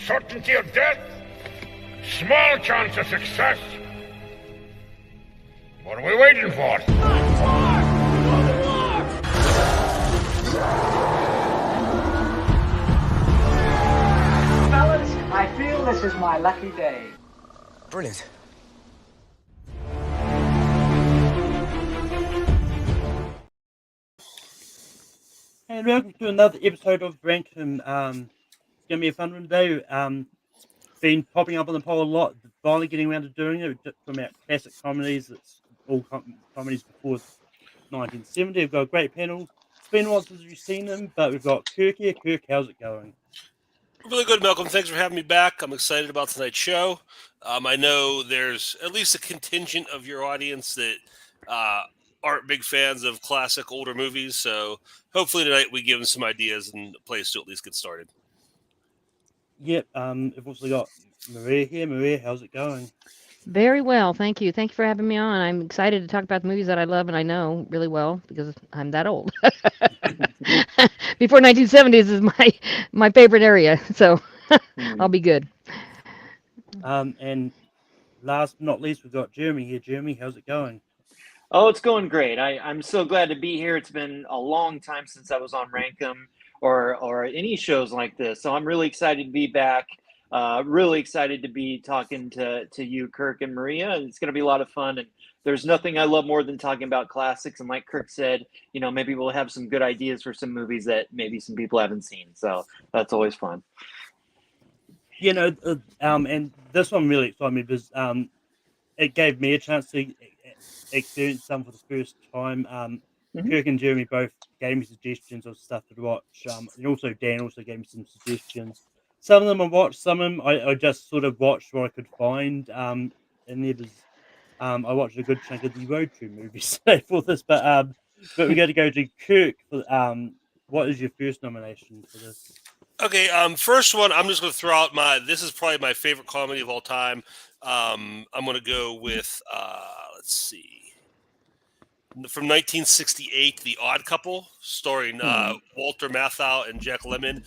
Certainty of death, small chance of success. What are we waiting for? Fellas, I feel this is my lucky day. Brilliant. And welcome to another episode of Rankum. It's going to be a fun one today. Been popping up on the poll a lot, finally getting around to doing it. From our classic comedies, it's all comedies before 1970. We've got a great panel. It's been a while since you've seen them, but we've got Kirk here. Kirk, how's it going? Really good, Malcolm. Thanks for having me back. I'm excited about tonight's show. I know there's at least a contingent of your audience that aren't big fans of classic older movies, so hopefully tonight we give them some ideas and a place to at least get started. Yep, we've also got Maria here. Maria, how's it going? Very well, thank you. Thank you for having me on. I'm excited to talk about the movies that I love and I know really well because I'm that old. Before 1970s is my favorite area, so I'll be good. And last but not least, we've got Jeremy here. Jeremy, how's it going? Oh, it's going great. I'm so glad to be here. It's been a long time since I was on Rankum or any shows like this. So I'm really excited to be back. Really excited to be talking to you, Kirk and Maria. And it's going to be a lot of fun. And there's nothing I love more than talking about classics. And like Kirk said, you know, maybe we'll have some good ideas for some movies that maybe some people haven't seen. So that's always fun. You know, and this one really excited me because it gave me a chance to experience some for the first time. Kirk and Jeremy both gave me suggestions of stuff to watch, and also Dan also gave me some suggestions. Some of them I watched, some of them I just sort of watched what I could find. And there was, I watched a good chunk of the road trip movies for this, but we're going to go to Kirk. For, what is your first nomination for this? Okay, first one, I'm just going to throw out this is probably my favorite comedy of all time. I'm going to go with, let's see, from 1968, The Odd Couple, starring Walter Matthau and Jack Lemmon.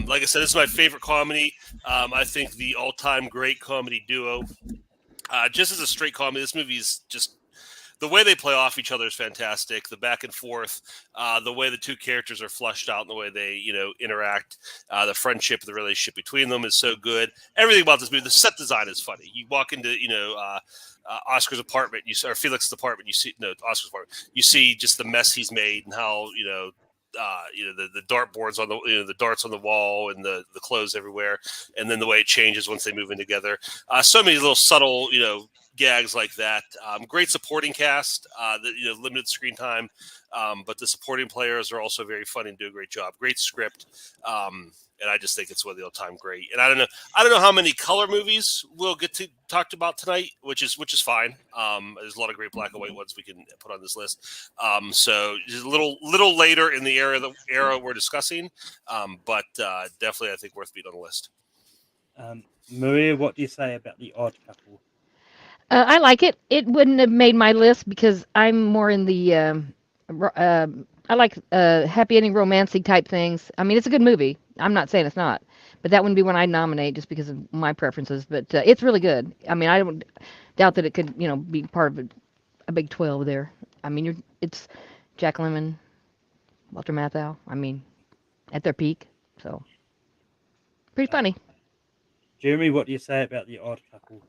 Like I said, this is my favorite comedy. I think the all-time great comedy duo. Just as a straight comedy, this movie is just the way they play off each other is fantastic. The back and forth, the way the two characters are fleshed out, and the way they interact, the friendship, the relationship between them is so good. Everything about this movie, the set design is funny. You walk into Oscar's apartment, or Felix's apartment, Oscar's apartment. You see just the mess he's made and how the dartboards on the darts on the wall and the clothes everywhere, and then the way it changes once they move in together. So many little subtle gags like that. Great supporting cast. Limited screen time, but the supporting players are also very funny and do a great job. Great script. And I just think it's one of the all-time great. And I don't know how many color movies we'll get to talk about tonight, which is fine. There's a lot of great black and white ones we can put on this list. So just a little later in the era we're discussing, but definitely I think worth being on the list. Maria, what do you say about The Odd Couple? I like it. It wouldn't have made my list because I'm more in the I like happy ending romantic type things. I mean, it's a good movie. I'm not saying it's not, but that wouldn't be one I'd nominate just because of my preferences. But it's really good. I mean, I don't doubt that it could, be part of a big 12 there. I mean, it's Jack Lemmon, Walter Matthau. I mean, at their peak. So pretty funny. Jeremy, what do you say about The Odd Couple?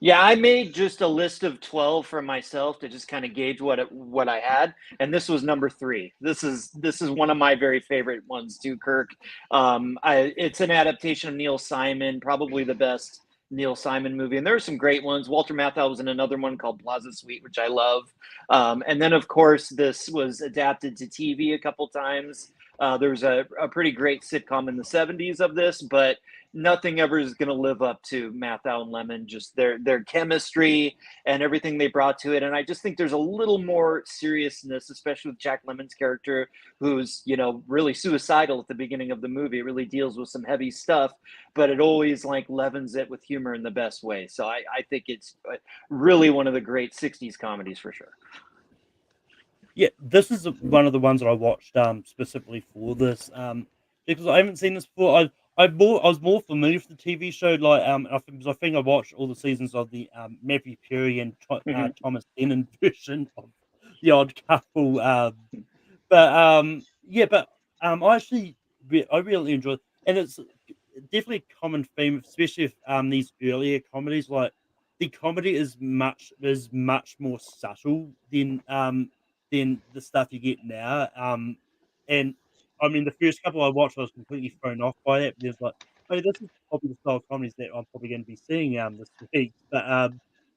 Yeah, I made just a list of 12 for myself to just kind of gauge what I had, and this was number 3. This is one of my very favorite ones too, Kirk. It's an adaptation of Neil Simon, probably the best Neil Simon movie, and there are some great ones. Walter Matthau was in another one called Plaza Suite, which I love, and then of course this was adapted to TV a couple times. There was a pretty great sitcom in the 70s of this, but nothing ever is going to live up to Matthau and Lemmon, just their chemistry and everything they brought to it. And I just think there's a little more seriousness, especially with Jack Lemmon's character, who's, really suicidal at the beginning of the movie. It really deals with some heavy stuff, but it always leavens it with humor in the best way. So I think it's really one of the great 60s comedies for sure. Yeah, this is one of the ones that I watched specifically for this because I haven't seen this before. I was more familiar with the TV show. Like I think I watched all the seasons of the Matthew Perry and Thomas Lennon version of The Odd Couple. I actually I really enjoy it, and it's definitely a common theme, especially with these earlier comedies. Like the comedy is much more subtle than the stuff you get now. And I mean, the first couple I watched, I was completely thrown off by it. There's like, oh, this is probably the style of comedies that I'm probably going to be seeing this week. But I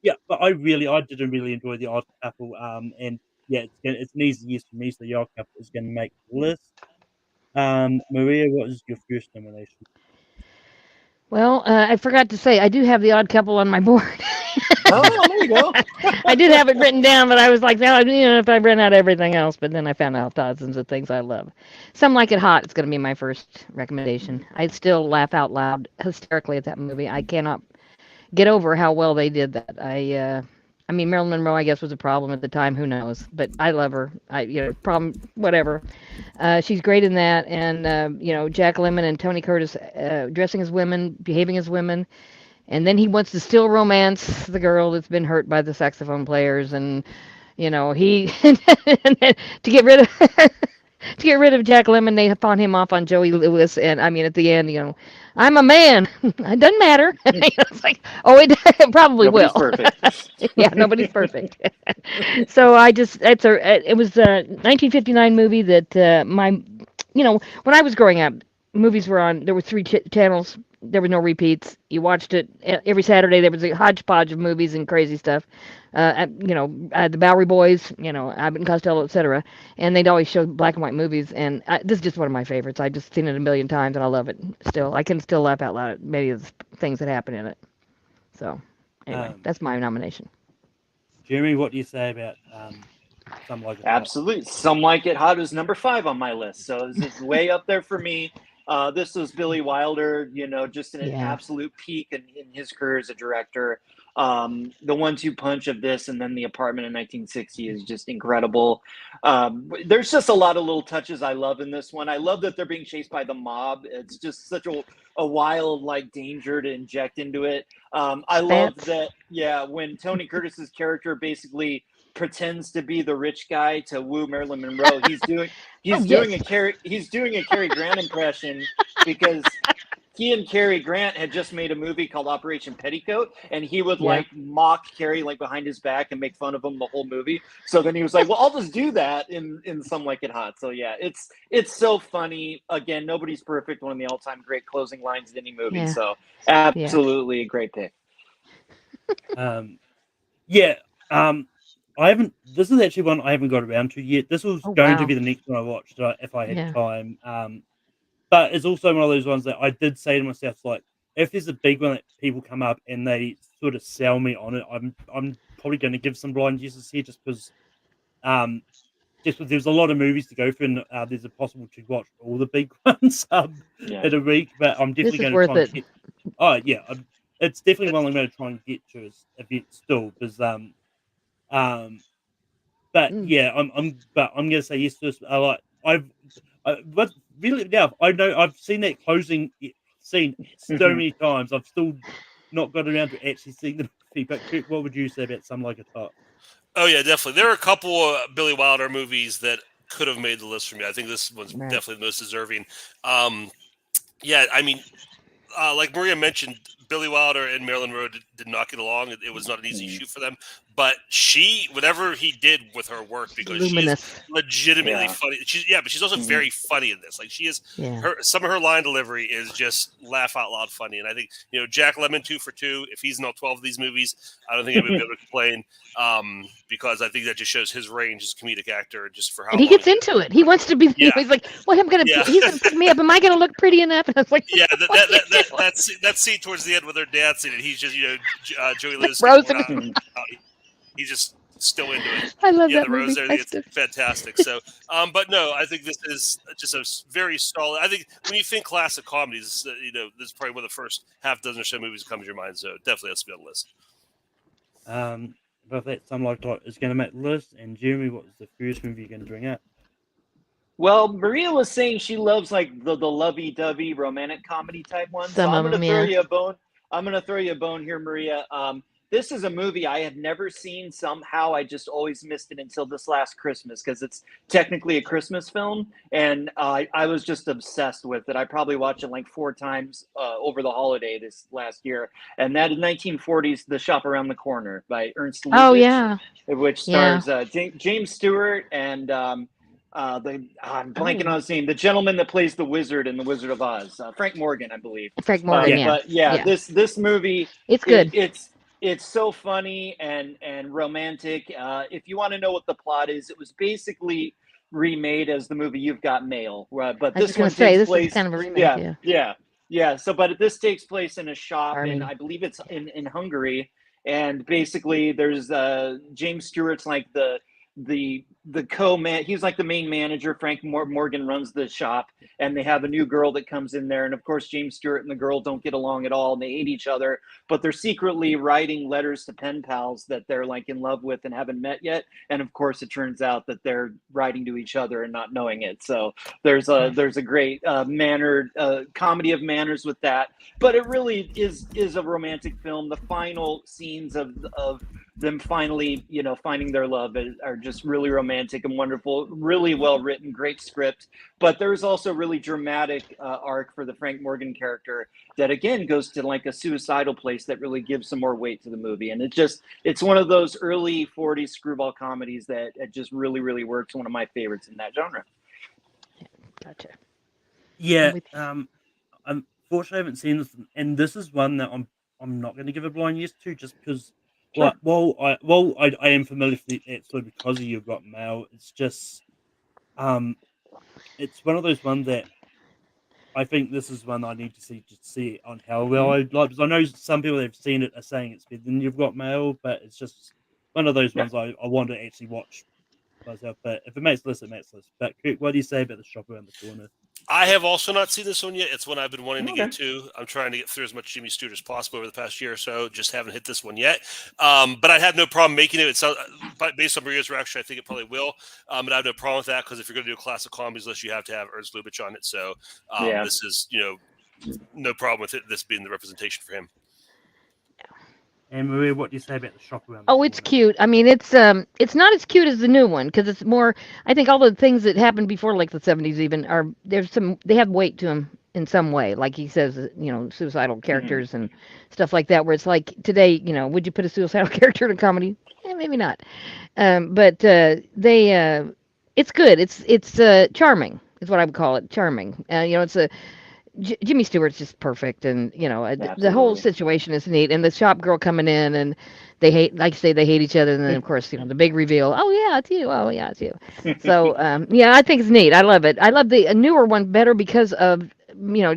didn't really enjoy The Odd Couple. And yeah, it's an easy yes for me. So The Odd Couple is going to make the list. Maria, what is your first nomination? Well, I forgot to say I do have The Odd Couple on my board. Oh, there you go. I did have it written down, but I was like, no, if I ran out of everything else, but then I found out dozens of things I love. Some Like It Hot is going to be my first recommendation. I still laugh out loud hysterically at that movie. I cannot get over how well they did that. I mean, Marilyn Monroe, I guess, was a problem at the time. Who knows? But I love her. Problem, whatever. She's great in that, and Jack Lemmon and Tony Curtis dressing as women, behaving as women, and then he wants to still romance the girl that's been hurt by the saxophone players, and he and then to get rid of to get rid of Jack Lemmon, they pawn him off on Joey Lewis, and I mean, at the end, I'm a man. It doesn't matter. It's like, oh, it probably Nobody's will. perfect. Yeah, nobody's perfect. So it was a 1959 movie that when I was growing up, movies were on. There were three channels. There were no repeats. You watched it every Saturday. There was a hodgepodge of movies and crazy stuff. The Bowery Boys, Abbott and Costello, etc. And they'd always show black and white movies. And this is just one of my favorites. I've just seen it a million times, and I love it still. I can still laugh out loud at many of the things that happen in it. So, anyway, that's my nomination. Jeremy, what do you say about Some Like It Hot? Absolutely. Some Like It Hot is number 5 on my list. So this is way up there for me. This was Billy Wilder, just in an absolute peak in his career as a director. The 1-2 punch of this and then The Apartment in 1960 is just incredible. There's just a lot of little touches I love in this one. I love that they're being chased by the mob. It's just such a wild danger to inject into it. I love that, when Tony Curtis's character basically pretends to be the rich guy to woo Marilyn Monroe. He's doing a Cary Grant impression because he and Cary Grant had just made a movie called Operation Petticoat, and he would mock Cary behind his back and make fun of him the whole movie. So then he was like, "Well, I'll just do that in Some Like It Hot." So yeah, it's so funny. Again, nobody's perfect. One of the all-time great closing lines in any movie. Yeah. So absolutely a great pick. I haven't. This is actually one I haven't got around to yet. This was going to be the next one I watched if I had time. But it's also one of those ones that I did say to myself, like, if there's a big one that people come up and they sort of sell me on it, I'm probably going to give some blind yeses here, just because there's a lot of movies to go through, and there's a possible to watch all the big ones in a week. But I'm definitely going to try and get. Oh yeah, it's definitely one I'm going to try and get to as event still, because I'm gonna say yes to this. But really now I know I've seen that closing scene so many times. I've still not got around to actually seeing the movie. But Kirk, what would you say about Some Like It Hot? Oh yeah, definitely. There are a couple of Billy Wilder movies that could have made the list for me. I think this one's definitely the most deserving. I mean, like Maria mentioned, Billy Wilder and Marilyn Monroe did not get along. It was not an easy shoot for them. But whatever he did with her work, because she is legitimately funny. But she's also very funny in this. Like she is, some of her line delivery is just laugh out loud funny. And I think Jack Lemmon 2 for 2. If he's in all 12 of these movies, I don't think I would be able to complain. Because I think that just shows his range as a comedic actor, just for how. And he gets into it. He wants to be. He's like, well, he's gonna pick me up. Am I gonna look pretty enough? And I was like, that scene towards the end with her dancing, and he's just Joey Lewis. He's just still into it. I love that the rose movie. there, it's fantastic. So, but no, I think this is just a very solid. I think when you think classic comedies, this is probably one of the first half dozen or so movies that come to your mind. So definitely has to be on the list. But that Some Like It Hot is going to make the list. And Jeremy, what was the first movie you're going to bring up? Well, Maria was saying she loves like the lovey-dovey romantic comedy type ones. So Some I'm of going to them, throw yeah. you a bone. I'm going to throw you a bone here, Maria. This is a movie I had never seen. Somehow I just always missed it until this last Christmas because it's technically a Christmas film, and I was just obsessed with it. I probably watched it like 4 times over the holiday this last year, and that is 1940s The Shop Around the Corner by Ernst Oh Lubitsch, yeah, which yeah. stars James Stewart and I'm blanking on Oh, his name. The gentleman that plays the wizard in The Wizard of Oz, Frank Morgan, I believe. Frank Morgan, Yeah. yeah, But yeah, yeah. this movie, It's it, good. it's so funny and romantic. If you want to know what the plot is, it was basically remade as the movie You've Got Mail, but I was this just gonna one say takes this is place. kind of a remake, Yeah, yeah. yeah, yeah. So, but this takes place in a shop, and Charming. I believe it's Yeah. in Hungary. And basically, there's James Stewart's like the co-man. He's like the main manager. Frank Morgan runs the shop, and they have a new girl that comes in there, and of course James Stewart and the girl don't get along at all, and they hate each other, but they're secretly writing letters to pen pals that they're like in love with and haven't met yet, and of course it turns out that they're writing to each other and not knowing it. So there's a great mannered comedy of manners with that, but it really is a romantic film. The final scenes of them finally, finding their love are just really romantic and wonderful, really well written, great script. But there's also really dramatic arc for the Frank Morgan character that again goes to like a suicidal place that really gives some more weight to the movie. And it's one of those early 40s screwball comedies that it just really, really works. One of my favorites in that genre. Gotcha. I'm Yeah. with you. Unfortunately, I haven't seen this, and this is one that I'm not going to give a blind yes to, just because. Sure. I am familiar with the episode because of You've Got Mail. It's just it's one of those ones that I think this is one I need to see just to see it on how well I like, because I know some people that have seen it are saying it's better than You've Got Mail, but it's just one of those Yeah. ones I want to actually watch myself. But if it makes the list, it makes the list. But Kirk, what do you say about The Shop Around the Corner? I have also not seen this one yet. It's one I've been wanting to Okay. get to. I'm trying to get through as much Jimmy Stewart as possible over the past year or so. Just haven't hit this one yet. But I have no problem making it. It's but based on Maria's reaction, I think it probably will. But I have no problem with that because if you're going to do a classic comedies list, you have to have Ernst Lubitsch on it. So Yeah. this is, no problem with it. This being the representation for him. And Maria, what do you say about The Shop Around the Oh, Corner? it's cute. I mean, it's not as cute as the new one because it's more. I think all the things that happened before, like the '70s, even are they have weight to them in some way. Like he says, suicidal characters and stuff like that. Where it's like today, would you put a suicidal character in a comedy? Maybe not. But it's good. It's charming. Is what I would call it. Charming. It's a Jimmy Stewart's just perfect, and the whole Absolutely. situation is neat. And the shop girl coming in, and they hate, like you say, they hate each other. And then of course, the big reveal. Oh yeah, it's you. Oh yeah, it's you. So yeah, I think it's neat. I love it. I love the newer one better because of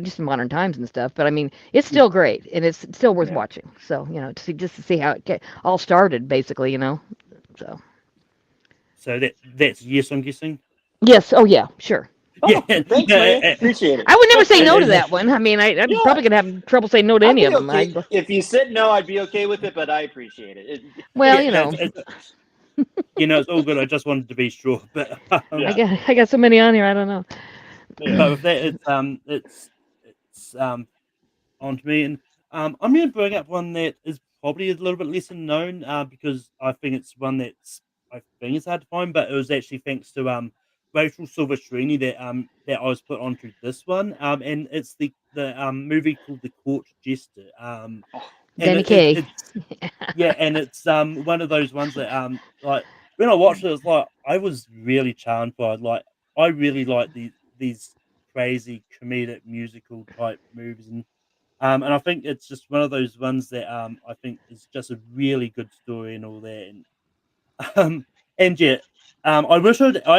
just modern times and stuff. But I mean, it's still great, and it's still worth Yeah. watching. So just to see how it all started, basically. So So that's yes, I'm guessing. yes. Oh yeah, sure. Oh, Yeah, thanks, Maria. Appreciate it. I would never say no to and- that one. I mean, I'm Yeah. probably gonna have trouble saying no to I'd any be of them. okay if you said no. I'd be okay with it, but I appreciate it. Well, it's all good. I just wanted to be sure, but Yeah. I got so many on here. I don't know. but with that, it's on to me, and I'm going to bring up one that is probably a little bit lesser known, because I think it's one I think it's hard to find, but it was actually thanks to Rachel Silverstream that I was put onto this one, and it's the movie called The Court Jester, and Danny Kaye. and it's one of those ones that like when I watched it, it's like I was really charmed by it. Like I really like these crazy comedic musical type movies, and I think it's just one of those ones that I think is just a really good story and all that, and yeah. I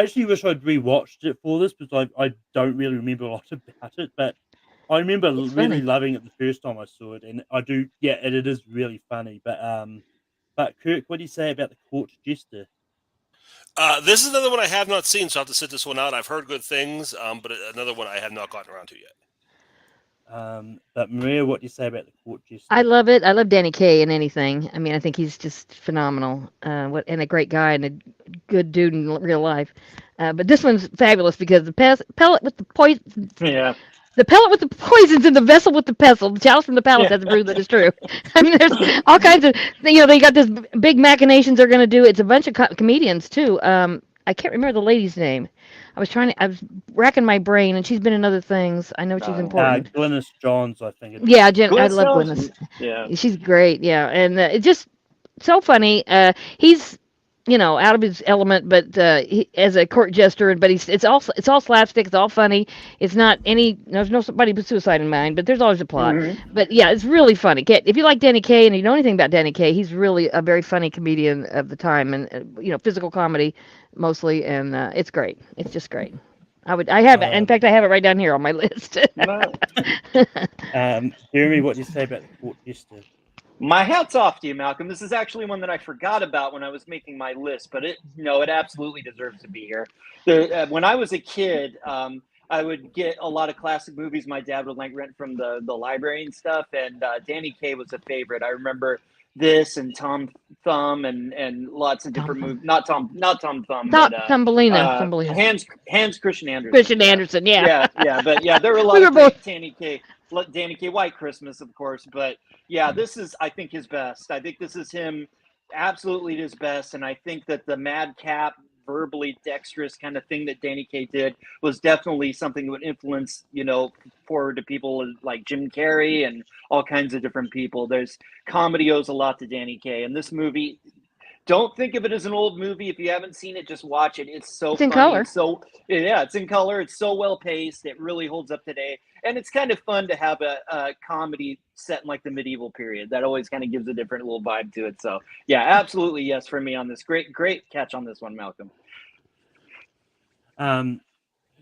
actually wish I'd rewatched it for this because I don't really remember a lot about it, but I remember It's really funny. loving it the first time I saw it, and I do, yeah, and it is really funny. But Kirk, what do you say about The Court Jester? This is another one I have not seen, so I have to sit this one out. I've heard good things, but another one I have not gotten around to yet. But Maria, what do you say about The Court Jester? I love it. I love Danny Kaye in anything. I mean, I think he's just phenomenal. And a great guy and a good dude in real life. But this one's fabulous because the pellet with the poison. Yeah. The pellet with the poisons in the vessel with the pestle. The chalice from the palace has to prove that it's true. I mean, there's all kinds of, they got this big machinations they're going to do. It's a bunch of comedians, too. I can't remember the lady's name. I was racking my brain, and she's been in other things. I know she's important. Glynis Johns, I think. Yeah, I love Jones? Glynis. Yeah. She's great, yeah. And it's just so funny. He's out of his element, but as a court jester, but it's all slapstick. It's all funny. It's not there's no somebody with suicide in mind, but there's always a plot. Mm-hmm. But yeah, it's really funny. If you like Danny Kaye and you know anything about Danny Kaye, he's really a very funny comedian of the time, and physical comedy mostly, and it's great. It's just great. I have it. In fact, I have it right down here on my list. Jeremy, what do you say about the court jester? My hat's off to you, Malcolm. This is actually one that I forgot about when I was making my list, but it absolutely deserves to be here. When I was a kid, I would get a lot of classic movies my dad would rent from the library and stuff, and Danny Kaye was a favorite. I remember this and Tom Thumb and lots of different movies. Not Tom Thumb, but Thumbelina. Hans Christian Andersen. Christian Andersen, yeah. But there were a lot of Danny Kaye, White Christmas, of course, but yeah, this is, I think, his best. I think this is him absolutely his best, and I think that the madcap, verbally dexterous kind of thing that Danny Kaye did was definitely something that would influence, forward to people like Jim Carrey and all kinds of different people. There's comedy owes a lot to Danny Kaye, and this movie, don't think of it as an old movie. If you haven't seen it, just watch it. It's so funny. In color. It's in color. It's so well paced. It really holds up today. And it's kind of fun to have a comedy set in like the medieval period. That always kind of gives a different little vibe to it. So yeah, absolutely yes for me on this. Great catch on this one, Malcolm.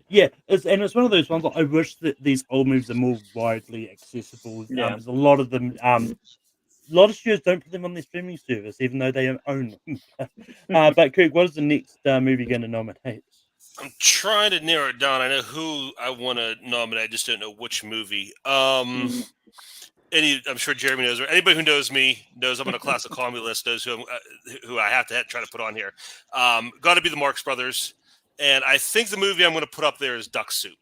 Yeah, it's one of those ones that I wish that these old movies are more widely accessible. Yeah. There's a lot of them. A lot of studios don't put them on their streaming service, even though they own them. But Kirk, what is the next movie going to nominate? I'm trying to narrow it down. I know who I want to nominate. I just don't know which movie. I'm sure Jeremy knows, or anybody who knows me knows I'm on a classic comedy list. Knows who I have to try to put on here. Got to be the Marx Brothers, and I think the movie I'm going to put up there is Duck Soup.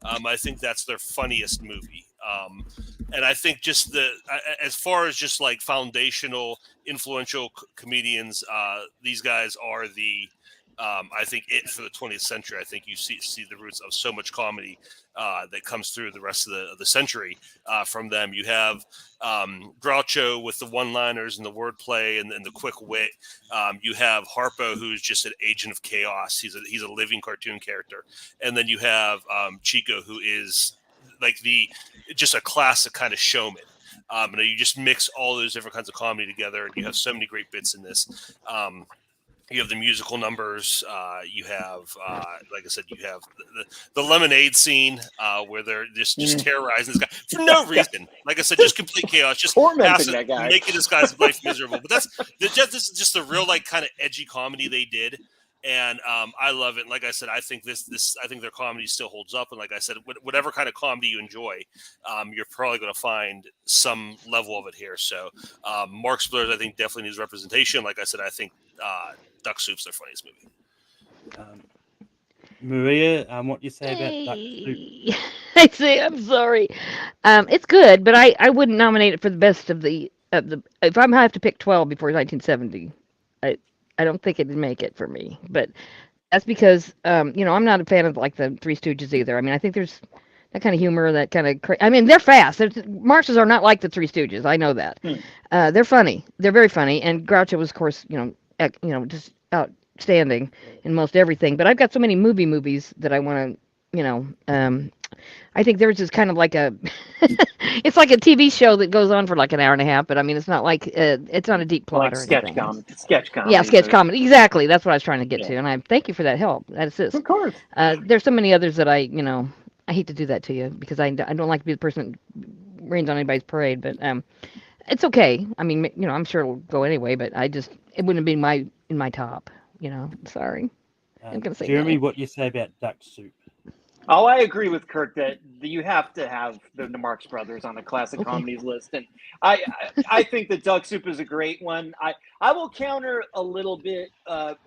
I think that's their funniest movie. And I think just as far as just like foundational, influential comedians, these guys are I think it for the 20th century. I think you see the roots of so much comedy that comes through the rest of the century from them. You have Groucho with the one-liners and the wordplay and the quick wit. You have Harpo, who's just an agent of chaos. He's a living cartoon character. And then you have Chico, who is like just a classic kind of showman. You just mix all those different kinds of comedy together, and you have so many great bits in this. You have the musical numbers. You have, like I said, you have the lemonade scene where they're just terrorizing this guy for no reason. Like I said, just complete chaos, just tormenting that guy, making this guy's life miserable. But this is just the real like kind of edgy comedy they did. And I love it. And like I said, I think I think their comedy still holds up. And like I said, whatever kind of comedy you enjoy, you're probably going to find some level of it here. So Marx Brothers, I think, definitely needs representation. Like I said, I think Duck Soup's their funniest movie. Maria, what do you say about Duck Soup? I say I'm sorry. It's good, but I wouldn't nominate it for the best of the. If I have to pick 12 before 1970, I don't think it'd make it for me. But that's because I'm not a fan of like the Three Stooges either. I mean, I think there's that kind of humor, that kind of. I mean, they're fast. Marxes are not like the Three Stooges. I know that. They're funny. They're very funny. And Groucho was, of course, just outstanding in most everything. But I've got so many movies that I want to, I think theirs is kind of like it's like a TV show that goes on for like an hour and a half. But I mean, it's not like it's not a deep plot like or sketch anything. Sketch comedy. Yeah, sketch comedy. Exactly. That's what I was trying to get to. And I thank you for that help. That assist. Of course. There's so many others that I hate to do that to you because I don't like to be the person that rains on anybody's parade. But it's okay. I mean, I'm sure it'll go anyway. But it wouldn't be in my top. Sorry. I'm gonna say Jeremy, no. what do you say about Duck Soup? Oh, I agree with Kirk that you have to have the Marx Brothers on the classic Okay. comedies list, and I think that Duck Soup is a great one. I will counter a little bit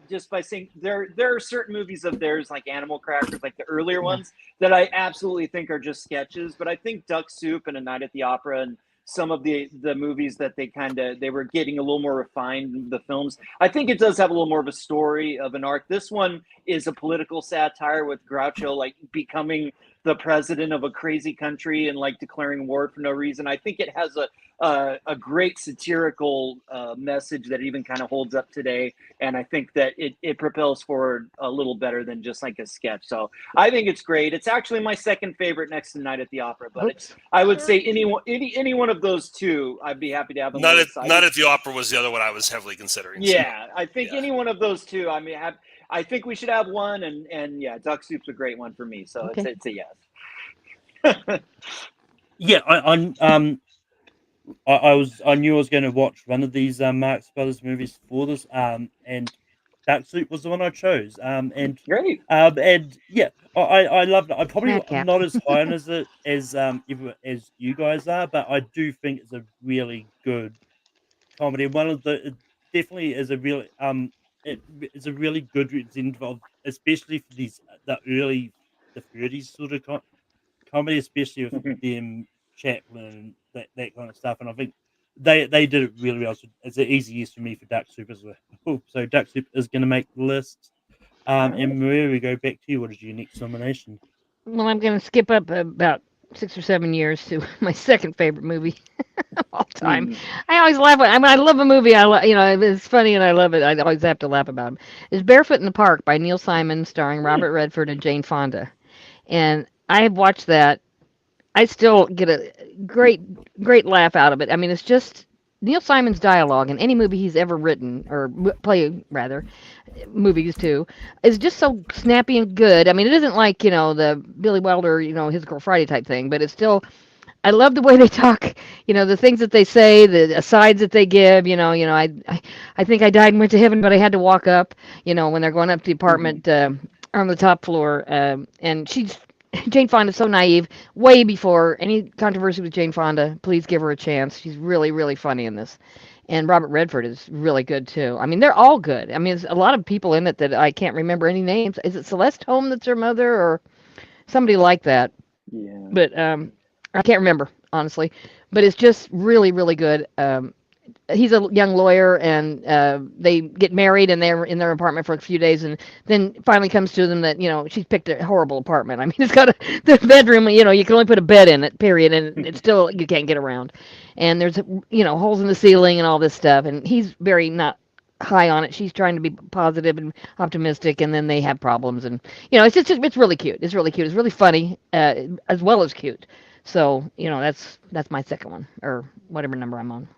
just by saying there are certain movies of theirs like Animal Crackers, like the earlier Yeah. ones, that I absolutely think are just sketches. But I think Duck Soup and A Night at the Opera and some of the movies that they were getting a little more refined, the films, I think it does have a little more of a story of an arc. This one is a political satire with Groucho like becoming the president of a crazy country and like declaring war for no reason. I think it has a great satirical message that even kind of holds up today, and I think that it propels forward a little better than just like a sketch. So I think it's great. It's actually my second favorite next to Night at the Opera, but Oops. I would say any one of those two, I'd be happy to have on the list. Not at the Opera was the other one I was heavily considering. Yeah, I think Yeah. any one of those two. I mean, I think we should have one, and yeah, Duck Soup's a great one for me. So Okay. it's a yes. Yeah, I knew I was going to watch one of these Marx Brothers movies for this, and Duck Soup was the one I chose. Great. And yeah, I loved it. I probably Madcap. not as high on as you guys are, but I do think it's a really good comedy. One of the it definitely is a really it's a really good representative of, especially for the 30s sort of comedy, especially with Mhm. them Chaplin and that kind of stuff. And I think they did it really well. So it's an easy yes for me for Duck Soup as well. So Duck Soup is going to make the list. And Maria, we go back to you. What is your next nomination? Well, I'm going to skip up about 6 or 7 years to my second favorite movie of all time. Mm. I always laugh. I love a movie. It's funny and I love it. I always have to laugh about it. It's Barefoot in the Park by Neil Simon, starring Robert Redford and Jane Fonda. And I have watched that. I still get a great laugh out of it. I mean, it's just Neil Simon's dialogue in any movie he's ever written or play rather, movies too, is just so snappy and good. I mean, it isn't like the Billy Wilder, His Girl Friday type thing, but it's still. I love the way they talk. The things that they say, the asides that they give. I think I died and went to heaven, but I had to walk up. When they're going up to the apartment on the top floor, and Jane Fonda's so naive. Way before any controversy with Jane Fonda, please give her a chance. She's really, really funny in this. And Robert Redford is really good too. I mean, they're all good. I mean, there's a lot of people in it that I can't remember any names. Is it Celeste Holm that's her mother or somebody like that? Yeah. But I can't remember honestly. But it's just really, really good. He's a young lawyer, and they get married, and they're in their apartment for a few days, and then finally comes to them that she's picked a horrible apartment. I mean, it's got the bedroom. You can only put a bed in it, period, and it's still you can't get around. And there's holes in the ceiling and all this stuff, and he's very not high on it. She's trying to be positive and optimistic, and then they have problems, and it's really cute. It's really cute. It's really funny, as well as cute. So that's my second one, or whatever number I'm on.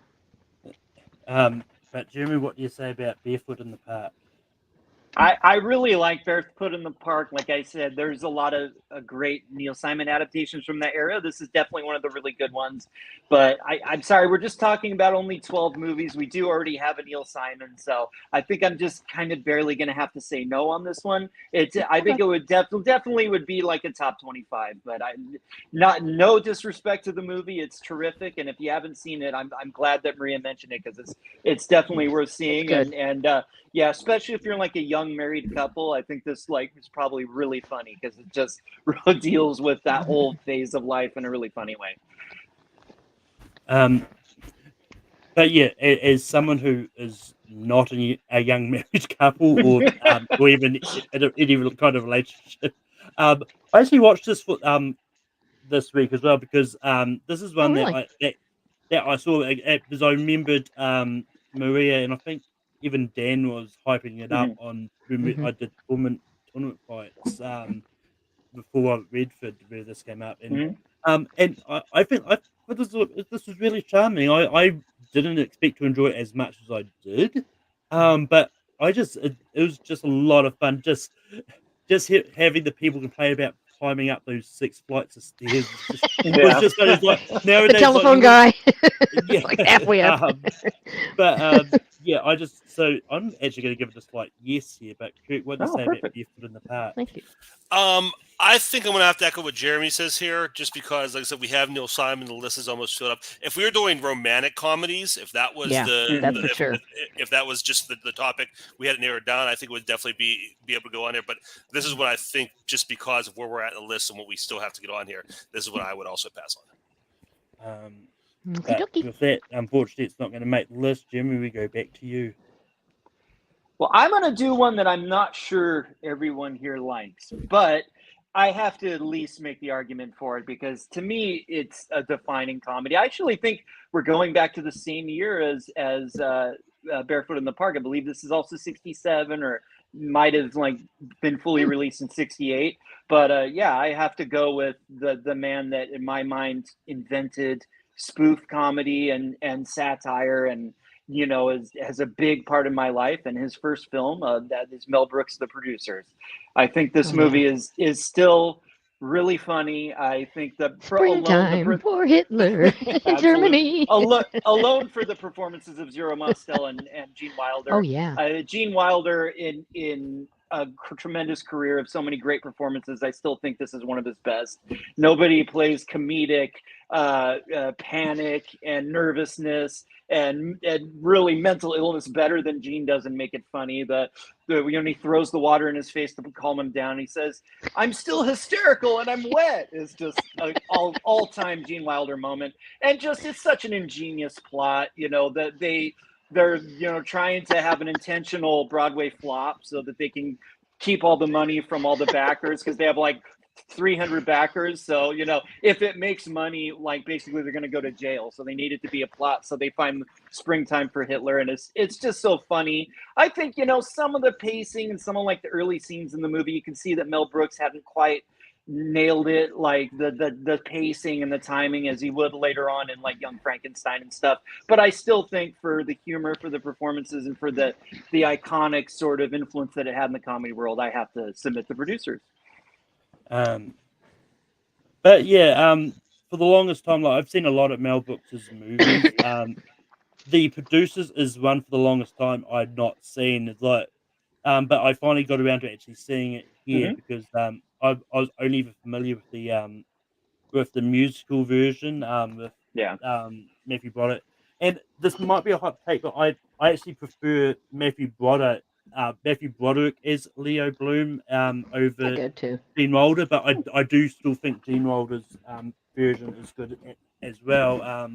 But Jeremy, what do you say about Barefoot in the Park? I really like Barefoot in the Park. Like I said, there's a lot of great Neil Simon adaptations from that era. This is definitely one of the really good ones. But I'm sorry, we're just talking about only 12 movies. We do already have a Neil Simon, so I think I'm just kind of barely going to have to say no on this one. I think it would definitely would be like a top 25. But no disrespect to the movie, it's terrific. And if you haven't seen it, I'm glad that Maria mentioned it because it's definitely worth seeing. And yeah, especially if you're like a young married couple, I think this is probably really funny because it just really deals with that whole phase of life in a really funny way. But yeah, as someone who is not a young married couple or even in any kind of relationship, I actually watched this for this week as well because this is one really? that I saw because I remembered Maria and I think even Dan was hyping it up on when I did tournament fights before Redford where this came up and I think this was really charming. I didn't expect to enjoy it as much as I did, but it was just a lot of fun. Just having the people complain about climbing up those 6 flights of stairs was just kind of like nowadays The telephone guy, like halfway up. but Yeah, I'm actually going to give it a slight yes here. But Kirk, what do you Oh, say about perfect. Barefoot in the Park? Thank you. I think I'm going to have to echo what Jeremy says here, just because, like I said, we have Neil Simon. The list is almost filled up. If we were doing romantic comedies, if that was Yeah, that's for sure. if that was just the topic, we had it narrowed down. I think it would definitely be able to go on there. But this is what I think, just because of where we're at in the list and what we still have to get on here. This is what I would also pass on. But Okey-dokey. with that, unfortunately, it's not going to make the list. Jeremy, we go back to you. Well, I'm going to do one that I'm not sure everyone here likes, but I have to at least make the argument for it because to me, it's a defining comedy. I actually think we're going back to the same year as Barefoot in the Park. I believe this is also '67 or might have like been fully released in '68. But yeah, I have to go with the man that in my mind invented spoof comedy and satire and has a big part in my life. And his first film, that is Mel Brooks, The Producers. I think this Oh, yeah. movie is still really funny. I think that Springtime for Hitler in Germany. alone for the performances of Zero Mostel and Gene Wilder. Oh, yeah. Gene Wilder in a tremendous career of so many great performances. I still think this is one of his best. Nobody plays comedic panic and nervousness and really mental illness better than Gene does and make it funny. When he throws the water in his face to calm him down, he says, "I'm still hysterical and I'm wet." Is just an all-time Gene Wilder moment, and just it's such an ingenious plot. That they're trying to have an intentional Broadway flop so that they can keep all the money from all the backers because they have like 300 backers. So, if it makes money, like basically they're going to go to jail. So they need it to be a plot. So they find Springtime for Hitler. And it's just so funny. I think, some of the pacing and some of like the early scenes in the movie, you can see that Mel Brooks hadn't quite nailed it, like the pacing and the timing as he would later on in like Young Frankenstein and stuff. But I still think for the humor, for the performances, and for the iconic sort of influence that it had in the comedy world, I have to submit The Producers. But yeah, for the longest time, like I've seen a lot of Mel Brooks' movies. The Producers is one for the longest time I'd not seen. It's like, but I finally got around to actually seeing it here because I was only familiar with the musical version with Matthew Broderick. And this might be a hot take, but I actually prefer Matthew Broderick as Leo Bloom over Good too. Gene Wilder, but I do still think Gene Wilder's version is good as well.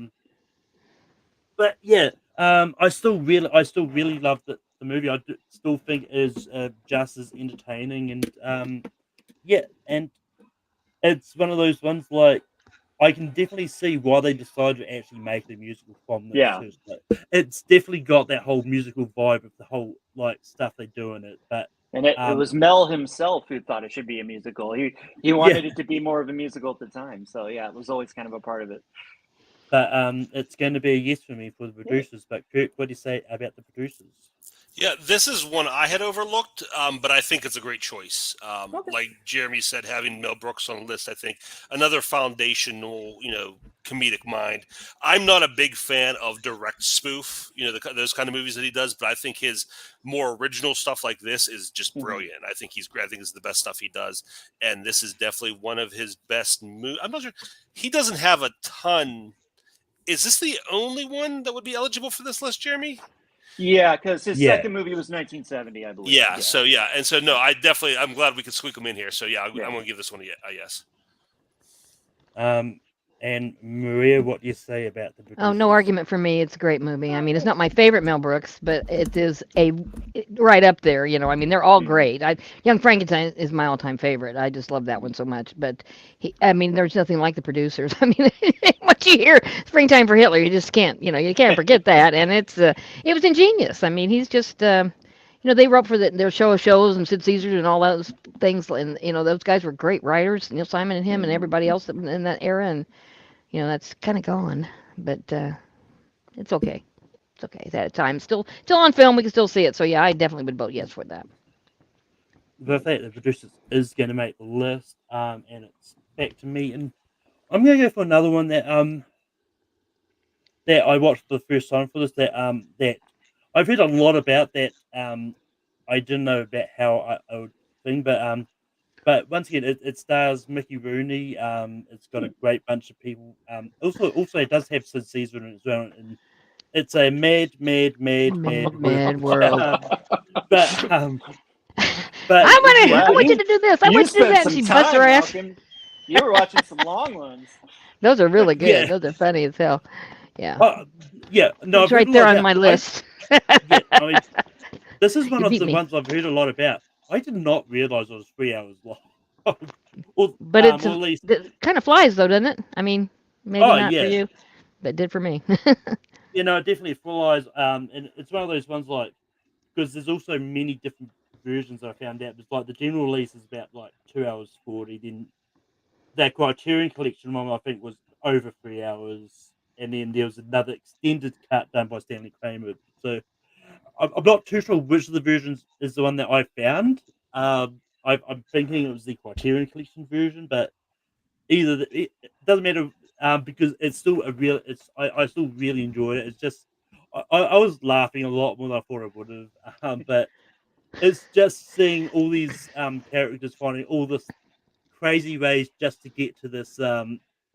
But yeah, I still really love the movie. I still think it is just as entertaining, and yeah, and it's one of those ones like I can definitely see why they decided to actually make the musical from this. Yeah. It's definitely got that whole musical vibe of the whole like stuff they do in it. But and it was Mel himself who thought it should be a musical. He wanted it to be more of a musical at the time. So yeah, it was always kind of a part of it. But it's going to be a yes for me for the Producers. But Kirk, what do you say about the Producers? Yeah, this is one I had overlooked, but I think it's a great choice. Like Jeremy said, having Mel Brooks on the list, I think another foundational, comedic mind. I'm not a big fan of direct spoof, those kind of movies that he does, but I think his more original stuff like this is just brilliant. I think he's great. I think it's the best stuff he does, and this is definitely one of his best movies. I'm not sure he doesn't have a ton. Is this the only one that would be eligible for this list, Jeremy? Yeah, because his second movie was 1970, I believe. Yeah. So no, I'm glad we could squeak him in here. So I'm going to give this one a yes. And Maria, what do you say about the Producers? Oh, no argument for me. It's a great movie. I mean, it's not my favorite Mel Brooks, but it is right up there. I mean, they're all great. Young Frankenstein is my all-time favorite. I just love that one so much. But there's nothing like The Producers. I mean, once you hear Springtime for Hitler, you just can't, you can't forget that. And it was ingenious. I mean, he's just, they wrote for their show of shows and Sid Caesar and all those things. And, those guys were great writers, Neil Simon and him and everybody else in that era. And, that's kind of gone, but it's okay. It's okay. It's at a time. Still on film. We can still see it. So yeah, I definitely would vote yes for that. The fact the Producers is going to make the list, and it's back to me, and I'm going to go for another one that I watched for the first time for this that I've heard a lot about that. I didn't know about how I would think, but once again, it stars Mickey Rooney. It's got a great bunch of people. Also, it does have Sid Caesar in it as well, and it's a mad Mad world. world. But I Wow, want you to do this. I you want you to do spent that. And some she busts her time, ass. Malcolm. You were watching some long ones. Those are really good. yeah, Those are funny as hell. Yeah. yeah. No, It's I've heard right a there lot on about. my list. I mean, this is one You of beat the me. ones I've heard a lot about. I did not realize it was 3 hours long. But Or at least, it kind of flies though, doesn't it? I mean, maybe oh not for yeah, you, but it did for me. it definitely flies. And it's one of those ones like because there's also many different versions I found out. It's like the general release is about like 2 hours 40. Then that Criterion Collection one I think was over 3 hours, and then there was another extended cut done by Stanley Kramer. So I'm not too sure which of the versions is the one that I found. I'm thinking it was the Criterion Collection version, but it doesn't matter because it's still a real. I still really enjoy it. It's just I was laughing a lot more than I thought I would have. But it's just seeing all these characters finding all this crazy ways just to get to this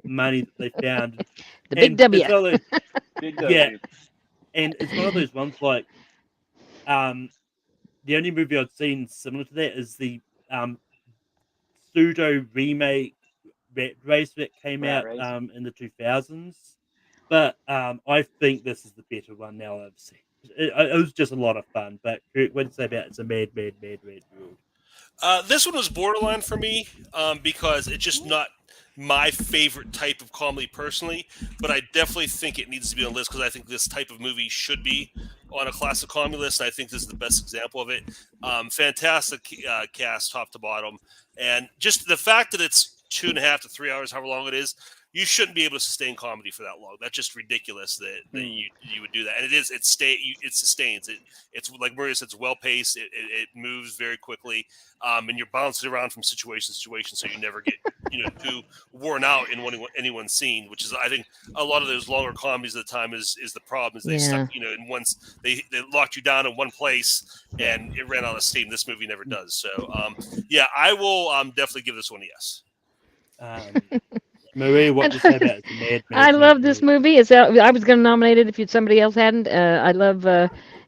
money that they found, The big and W. it's one of those Big yeah, W. and it's one of those ones like um the only movie I'd seen similar to that is the um pseudo remake Rat Race that came Rat out race. in the 2000s. But I think this is the better one now I've seen. It was just a lot of fun. But Kurt, what did you say about it's a mad world? This one was borderline for me because it's just not my favorite type of comedy personally, but I definitely think it needs to be on the list because I think this type of movie should be on a classic comedy list. And I think this is the best example of it. Fantastic cast, top to bottom, and just the fact that it's 2.5 to 3 hours, however long it is. You shouldn't be able to sustain comedy for that long. That's just ridiculous that you would do that. And it sustains. It's like Maria said, it's well paced. It moves very quickly, and you're bouncing around from situation to situation, so you never get too worn out in anyone's scene. Which is, I think, a lot of those longer comedies at the time is the problem is they stuck in once they locked you down in one place and it ran out of steam. This movie never does. So yeah, I will definitely give this one a yes. Marie, what did you say about it? I love this movie. I was going to nominate it if somebody else hadn't. I love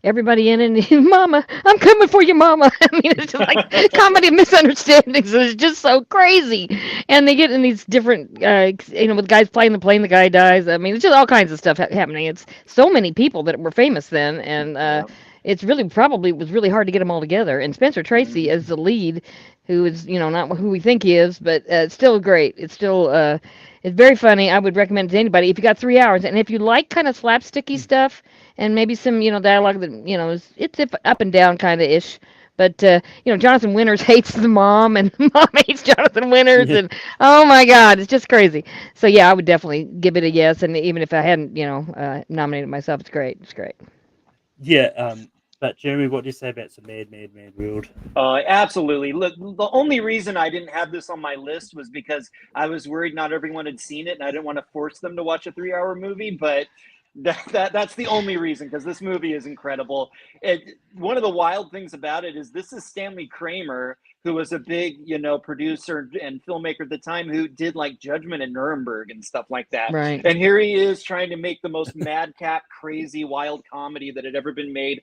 everybody in it. And, Mama, I'm coming for you, Mama. I mean, it's just like comedy misunderstandings. It's just so crazy. And they get in these different, with guys flying the plane, the guy dies. I mean, it's just all kinds of stuff happening. It's so many people that were famous then. And it's probably was really hard to get them all together. And Spencer Tracy as the lead, who is, not who we think he is, but it's still great. It's still, it's very funny. I would recommend it to anybody if you got 3 hours. And if you like kind of slapsticky stuff and maybe some, dialogue that, it's up and down kind of ish. But, Jonathan Winters hates the mom and the mom hates Jonathan Winters. And oh my God, it's just crazy. So yeah, I would definitely give it a yes. And even if I hadn't, nominated myself, it's great. It's great. Yeah. But Jeremy, what do you say about some mad world? Absolutely. Look, the only reason I didn't have this on my list was because I was worried not everyone had seen it, and I didn't want to force them to watch a 3-hour movie. But that's the only reason, because this movie is incredible. One of the wild things about it is this is Stanley Kramer, who was a big, producer and filmmaker at the time, who did like Judgment at Nuremberg and stuff like that. Right. And here he is trying to make the most madcap, crazy, wild comedy that had ever been made.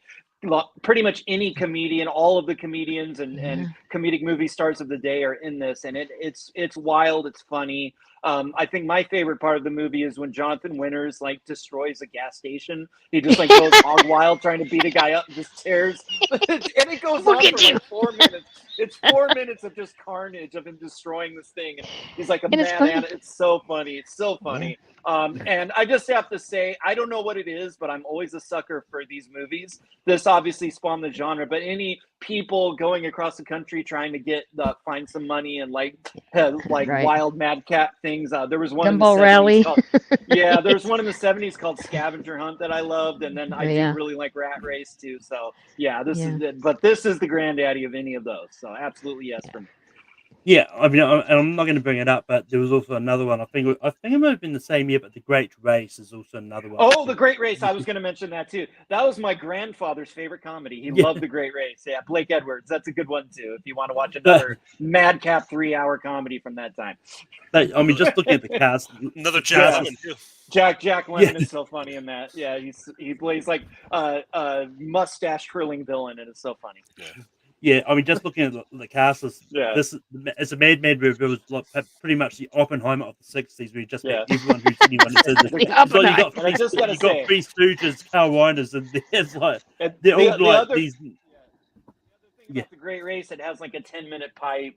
Pretty much any comedian, all of the comedians and comedic movie stars of the day are in this, and it's wild, it's funny. I think my favorite part of the movie is when Jonathan Winters destroys a gas station. He just goes hog wild trying to beat a guy up, and just tears, and it goes on for 4 minutes. It's 4 minutes of just carnage of him destroying this thing, and he's like a man. It's so funny. It's so funny. And I just have to say, I don't know what it is, but I'm always a sucker for these movies. This obviously spawned the genre, but any people going across the country trying to find some money and wild madcap things. There was one Gumball in the 70s Rally. there was one in the 70s called Scavenger Hunt that I loved, and then I do really like Rat Race too. So yeah, this is it. But this is the granddaddy of any of those. So absolutely yes for me. Yeah, I mean, I'm not going to bring it up, but there was also another one. I think it might have been the same year, but The Great Race is also another one. Oh, The Great Race. I was going to mention that too. That was my grandfather's favorite comedy. He loved The Great Race. Yeah, Blake Edwards. That's a good one too. If you want to watch another madcap 3-hour comedy from that time. I mean, just looking at the cast. Another Jack Lemmon too. Jack Lemmon is so funny in that. Yeah, he plays like a mustache twirling villain, and it's so funny. Yeah, I mean, just looking at the cast, it's a made movie. It was like pretty much the Oppenheimer of the '60s, where you just got everyone who's anyone who says it. You got Three Stooges, Carl Reinders, and there's like they're all like these. The Great Race, it has like a 10-minute pie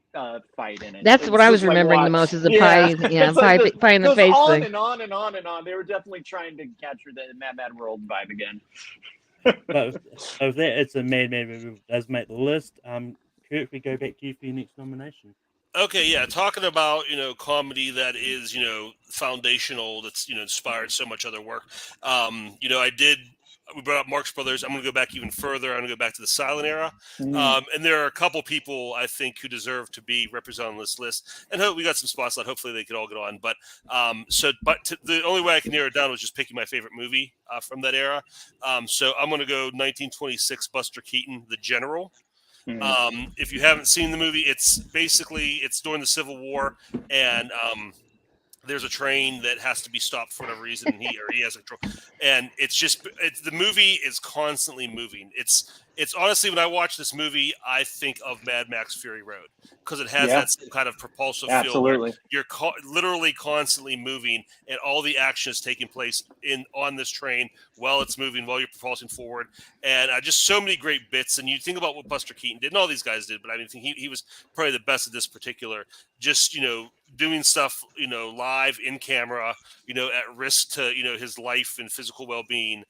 fight in it. That's what I was remembering the most is the pie, pie in the face on thing. And on and on and on. They were definitely trying to capture the Mad World vibe again. So there, it's a made movie. Does make the list. Kurt, we go back to you for your next nomination. Okay, yeah, talking about comedy that is foundational, that's inspired so much other work. We brought up Marx Brothers. I'm going to go back even further. I'm going to go back to the silent era. And there are a couple people I think who deserve to be represented on this list. And we got some spots left. Hopefully they could all get on. But the only way I can narrow it down was just picking my favorite movie from that era. So I'm going to go 1926 Buster Keaton, The General. If you haven't seen the movie, it's during the Civil War, and there's a train that has to be stopped for whatever reason, and he has control. And the movie is constantly moving. It's honestly, when I watch this movie, I think of Mad Max Fury Road, because it has that same kind of propulsive feel. Where you're literally constantly moving, and all the action is taking place on this train while it's moving, while you're propulsing forward. And just so many great bits. And you think about what Buster Keaton did, and all these guys did, but I mean, he was probably the best at this particular. Just doing stuff live in camera, at risk to his life and physical well-being.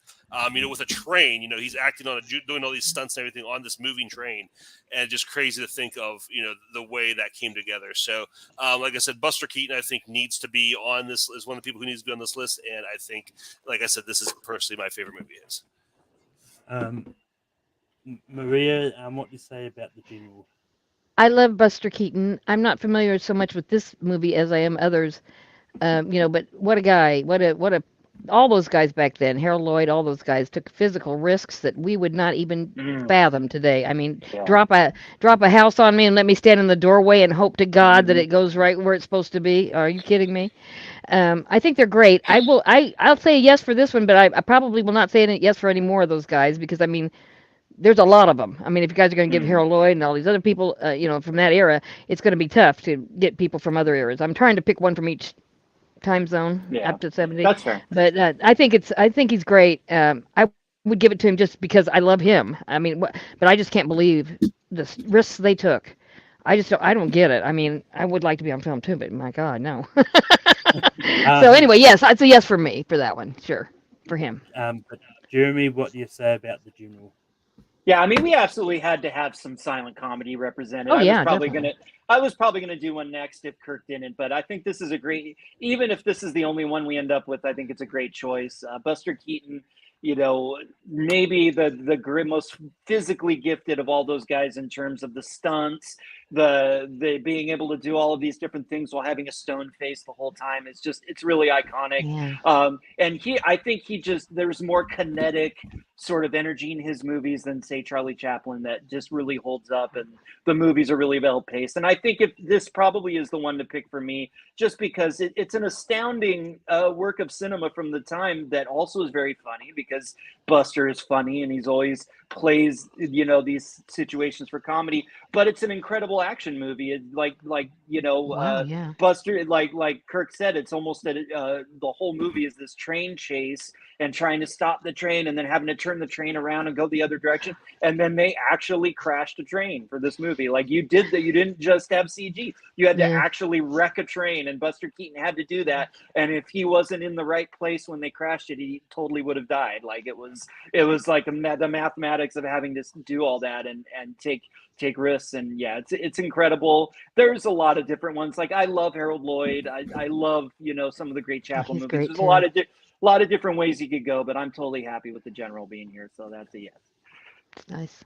With a train, he's acting doing all these stunts and everything on this moving train, and just crazy to think of, the way that came together. So, like I said, Buster Keaton, I think, needs to be on this, is one of the people who needs to be on this list. And I think, like I said, this is personally my favorite movie. Maria, what do you say about The General? I love Buster Keaton. I'm not familiar so much with this movie as I am others. But what a guy! What a all those guys back then, Harold Lloyd, all those guys took physical risks that we would not even fathom today. I mean, drop a house on me and let me stand in the doorway and hope to God that it goes right where it's supposed to be. Are you kidding me? I think they're great. I'll say yes for this one, but I probably will not say yes for any more of those guys, because I mean, there's a lot of them. I mean, if you guys are going to give Harold Lloyd and all these other people, from that era, it's going to be tough to get people from other eras. I'm trying to pick one from each time zone up to 70. That's fair. But I think he's great. I would give it to him just because I love him. I mean, but I just can't believe the risks they took. I don't get it. I mean, I would like to be on film too, but my God, no. So anyway, yes, it's a yes for me for that one. Sure, for him. But Jeremy, what do you say about The General? Yeah, I mean, we absolutely had to have some silent comedy represented. Oh, yeah, I was probably gonna do one next if Kirk didn't, but I think this is a great. Even if this is the only one we end up with, I think it's a great choice. Buster Keaton, maybe the most physically gifted of all those guys in terms of the stunts, the being able to do all of these different things while having a stone face the whole time. It's really iconic. Yeah. And I think there's more kinetic sort of energy in his movies than, say, Charlie Chaplin, that just really holds up, and the movies are really well paced. And I think this probably is the one to pick for me, just because it's an astounding work of cinema from the time that also is very funny, because Buster is funny and he's always plays these situations for comedy, but it's an incredible action movie. Buster, like Kirk said, it's almost that the whole movie is this train chase and trying to stop the train and then having to turn the train around and go the other direction, and then they actually crashed a train for this movie. Like, you didn't just have CG, you had to actually wreck a train, and Buster Keaton had to do that. And if he wasn't in the right place when they crashed it, he totally would have died. Like, it was like the mathematics of having to do all that and take risks. And it's incredible. There's a lot of different ones. Like, I love Harold Lloyd. I love some of the great Chaplin movies. There's a lot of different ways you could go, but I'm totally happy with The General being here, so that's a yes. Nice.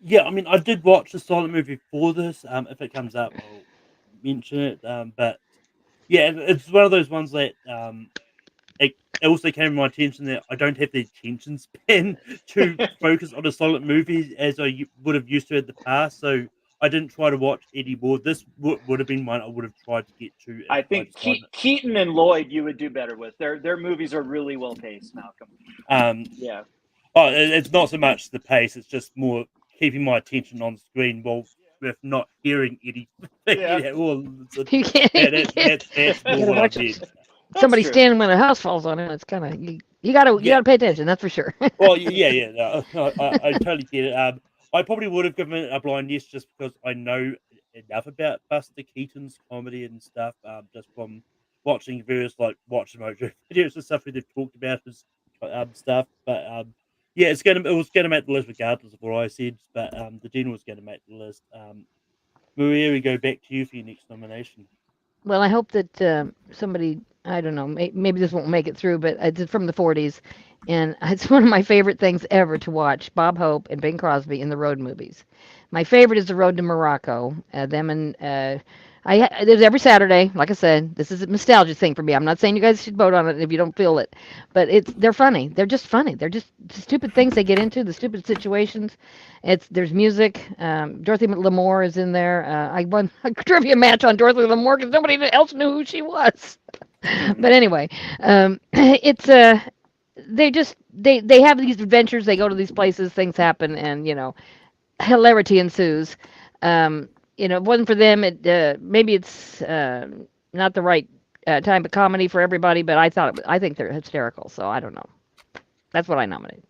Yeah, I mean, I did watch the silent movie for this. If it comes up, I'll mention it. But yeah, it's one of those ones that it also came to my attention that I don't have the attention span to focus on a silent movie as would have used to in the past. So I didn't try to watch any more. This would have been one I would have tried to get to if I I think decided. Keaton and Lloyd you would do better with. Their movies are really well paced, Malcolm. Um, Yeah. oh, it's not so much the pace; it's just more keeping my attention on screen while with not hearing anything Yeah. at all. So You can't. that's You more gotta what I watch meant. somebody true. standing when a house falls on him. It's kind of you gotta Yeah, pay attention. That's for sure. well, yeah, no, I totally get it. I probably would have given it a blind yes just because I know enough about Buster Keaton's comedy and stuff, just from watching various like Watch Mojo videos and stuff where they've talked about his stuff. But yeah, it was gonna make the list regardless of what I said. But the Dean was gonna make the list. Maria, we go back to you for your next nomination. Well, I hope that somebody, I don't know, maybe this won't make it through, but it's from the 40s. And it's one of my favorite things ever to watch Bob Hope and Bing Crosby in the road movies. My favorite is The Road to Morocco. Them and it was every Saturday. Like I said, this is a nostalgia thing for me. I'm not saying you guys should vote on it if you don't feel it, but they're funny. They're just funny. They're just the stupid things they get into, the stupid situations. There's music. Dorothy Lamour is in there. I won a trivia match on Dorothy Lamour because nobody else knew who she was. But anyway, it's they have these adventures. They go to these places. Things happen, and hilarity ensues. If it wasn't for them, maybe it's not the right time of comedy for everybody. But I think they're hysterical. So I don't know. That's what I nominate.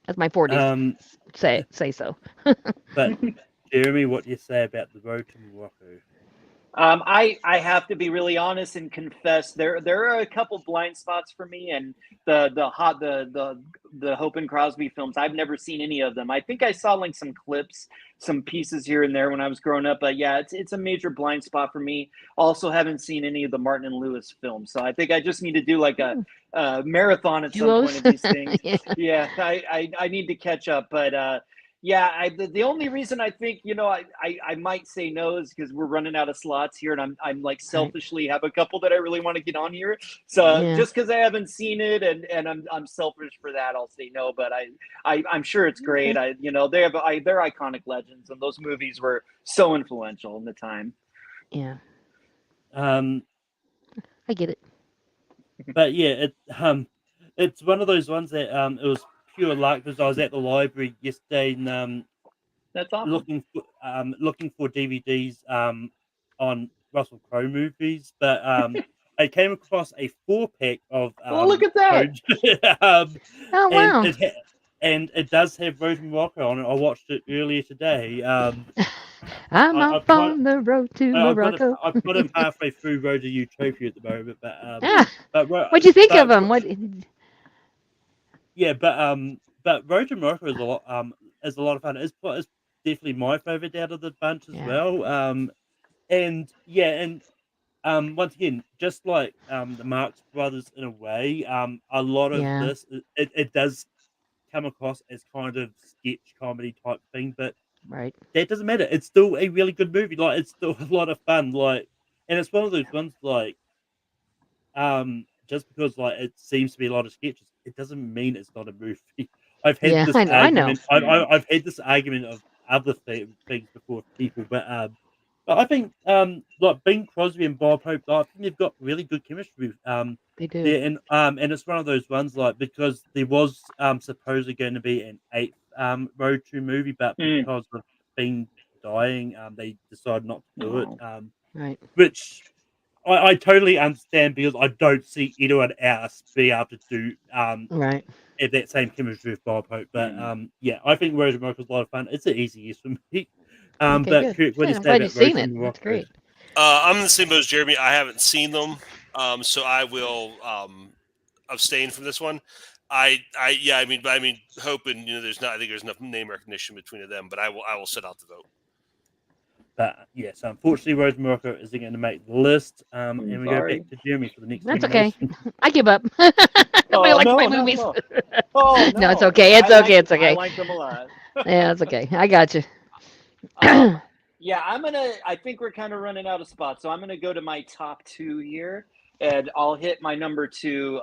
That's my 40s. Um, Say so. but Jeremy, what do you say about the Road to Morocco? I have to be really honest and confess there are a couple blind spots for me, and the Hope and Crosby films, I've never seen any of them. I think I saw like some clips, some pieces here and there when I was growing up, but yeah, it's a major blind spot for me. Also, haven't seen any of the Martin and Lewis films, so I think I just need to do like a marathon at some point Duos. of these things. Yeah. Yeah, I need to catch up, but yeah, the only reason I think I might say no is because we're running out of slots here, and I'm like Right. selfishly have a couple that I really want to get on here. So Yeah. just because I haven't seen it, and I'm selfish for that, I'll say no. But I'm sure it's great. Okay. They're iconic legends, and those movies were so influential in the time. Yeah. Um, I get it. but yeah, it's one of those ones that it was pure luck because I was at the library yesterday and That's awesome. looking for DVDs on Russell Crowe movies, but I came across a 4-pack of Oh, look at that! Oh and wow. it does have Road to Morocco on it. I watched it earlier today. I'm I, off I've got on the road to Morocco. I've got him halfway through Road to Utopia at the moment, Ah, but what'd you think of but him? What? yeah, but Road to Morocco is a lot of fun. It's definitely my favorite out of the bunch as Yeah. well. And yeah, and once again, just like the Marx Brothers in a way, a lot of Yeah. this it does come across as kind of sketch comedy type thing, but Right. that doesn't matter. It's still a really good movie. Like it's still a lot of fun. Like, and it's one of those ones like just because like it seems to be a lot of sketches, it doesn't mean it's not a movie. I've had Yeah. this I know. argument. I've had this argument of other things before with people, but I think like Bing Crosby and Bob Hope, I think they've got really good chemistry. They do. There and it's one of those ones like because there was supposedly going to be an 8th Road to movie, but Mm. because of Bing dying, they decided not to do it. Oh. Right. Which I totally understand because I don't see anyone else be able to do Right. have that same chemistry with Bob Hope. But yeah, I think Road to Morocco is a lot of fun. It's an easy yes for me. Okay. But Good. Kirk, what do Good. you I'm say glad you've about Road seen to it. That's Morocco? great. I'm in the same boat as Jeremy. I haven't seen them, so I will abstain from this one. Yeah, I mean, hoping there's not. I think there's enough name recognition between them, but I will sit out the vote. But yes, unfortunately, Road to Morocco isn't going to make the list. And we go Sorry. back to Jeremy for the next That's okay. nomination. I give up. Nobody likes no, my no, movies. no. Oh No, it's no. okay. It's I okay. It's I okay. like them a lot. Yeah, it's okay. I got you. Yeah, I think we're kind of running out of spots, so I'm gonna go to my top two here, and I'll hit my number two.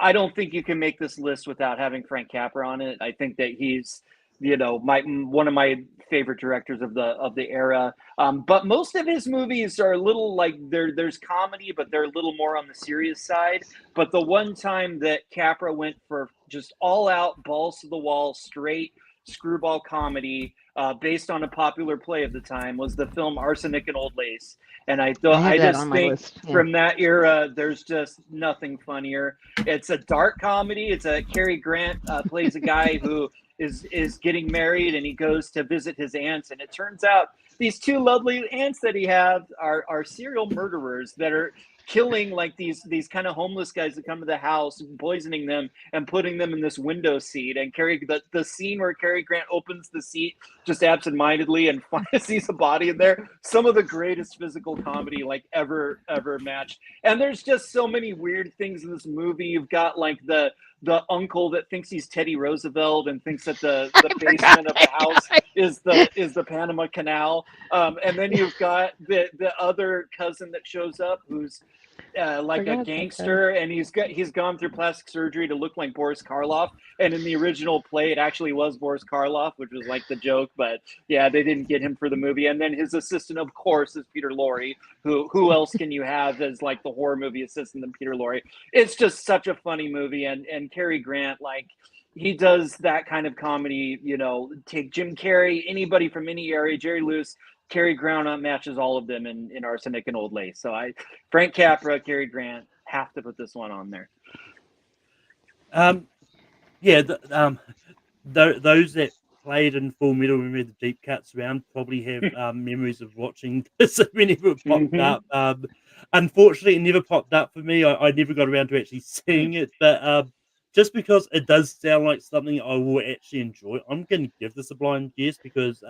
I don't think you can make this list without having Frank Capra on it. I think that he's, my one of my favorite directors of the era. But most of his movies are a little like there's comedy, but they're a little more on the serious side. But the one time that Capra went for just all out balls to the wall, straight screwball comedy, based on a popular play of the time, was the film Arsenic and Old Lace. And I have I that on just my think list. Yeah. from that era, there's just nothing funnier. It's a dark comedy. It's a Cary Grant plays a guy who is getting married, and he goes to visit his aunts, and it turns out these two lovely aunts that he have are serial murderers that are killing like these kind of homeless guys that come to the house, poisoning them and putting them in this window seat. And the scene where Cary Grant opens the seat just absentmindedly and sees a body in there, some of the greatest physical comedy like ever matched. And there's just so many weird things in this movie. You've got like the uncle that thinks he's Teddy Roosevelt and thinks that the basement of the house is the Panama Canal. And then you've got the other cousin that shows up who's like a gangster, and he's gone through plastic surgery to look like Boris Karloff. And in the original play, it actually was Boris Karloff, which was like the joke. But yeah, they didn't get him for the movie. And then his assistant, of course, is Peter Lorre. Who else can you have as like the horror movie assistant than Peter Lorre? It's just such a funny movie, and Cary Grant, like, he does that kind of comedy. Take Jim Carrey, anybody from any area, Jerry Lewis. Cary Grant matches all of them in Arsenic and Old Lace. So Frank Capra, Cary Grant, have to put this one on there. Yeah, those that played in Full Metal, remember the deep cuts around, probably have memories of watching this whenever it popped up. Unfortunately, it never popped up for me. I never got around to actually seeing it, but just because it does sound like something I will actually enjoy, I'm going to give this a blind guess because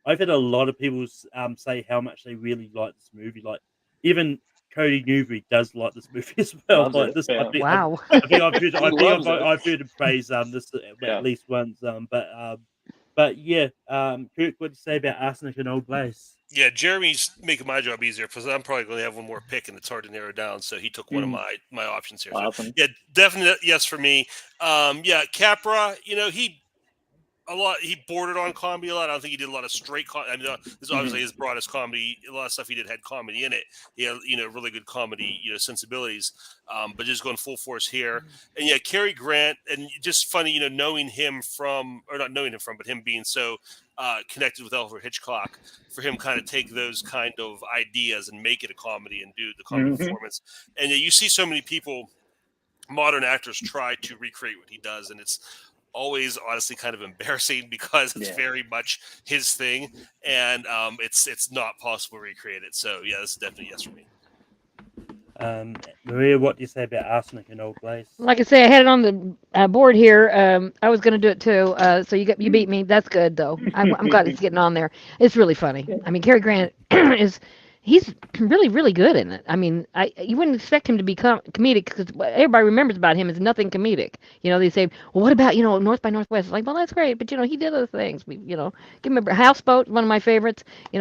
I've had a lot of people say how much they really like this movie. Like, even Cody Newbury does like this movie as well. Loves Like it, this, yeah. Wow. I think I've heard, I've heard him praise this Yeah. at least once. But yeah, Kirk, what do you say about Arsenic and Old Lace? Yeah, Jeremy's making my job easier because I'm probably going to have one more pick, and it's hard to narrow down. So he took one of my options here. Awesome. So, yeah, definitely yes for me. Yeah, Capra. He bordered on comedy a lot. I don't think he did a lot of straight comedy. I mean, this is obviously his broadest comedy. A lot of stuff he did had comedy in it. He had, really good comedy, sensibilities. But just going full force here. And yeah, Cary Grant, and just funny, knowing him from, or not knowing him from, but him being so connected with Alfred Hitchcock, for him kind of take those kind of ideas and make it a comedy and do the comedy performance. And you see so many people, modern actors, try to recreate what he does, and it's always honestly kind of embarrassing because it's very much his thing, and it's not possible to recreate it. So yeah, this is definitely yes for me. Maria, what do you say about Arsenic and Old Lace? Like I say, I had it on the board here. I was going to do it too. So you beat me. That's good though. I'm glad it's getting on there. It's really funny. I mean, Cary Grant he's really really good in it. I mean, you wouldn't expect him to be comedic because everybody remembers about him is nothing comedic. They say, well, what about North by Northwest? It's like, well, that's great, but he did other things. Give him a Houseboat, one of my favorites. They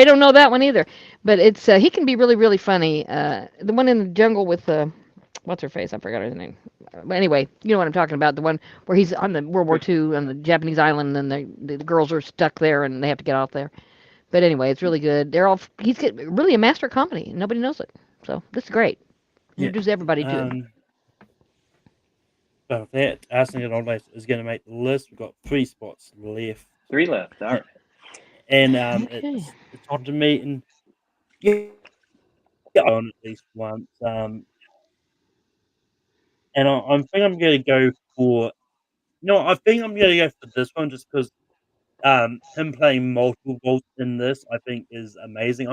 don't know that one either, but it's he can be really really funny. The one in the jungle with what's her face? I forgot her name. But anyway, you know what I'm talking about. The one where he's on the World War II on the Japanese island, and the girls are stuck there and they have to get out there. But anyway, it's really good. He's really a master of comedy, and nobody knows it. So this is great. Introduce everybody to it. So that Arsenic and Old Lace is going to make the list. We've got 3 spots left. 3 left. All right. And it's on to me, and on at least once. And I think I'm going to go for. I think I'm going to go for this one just because him playing multiple roles in this, I think, is amazing.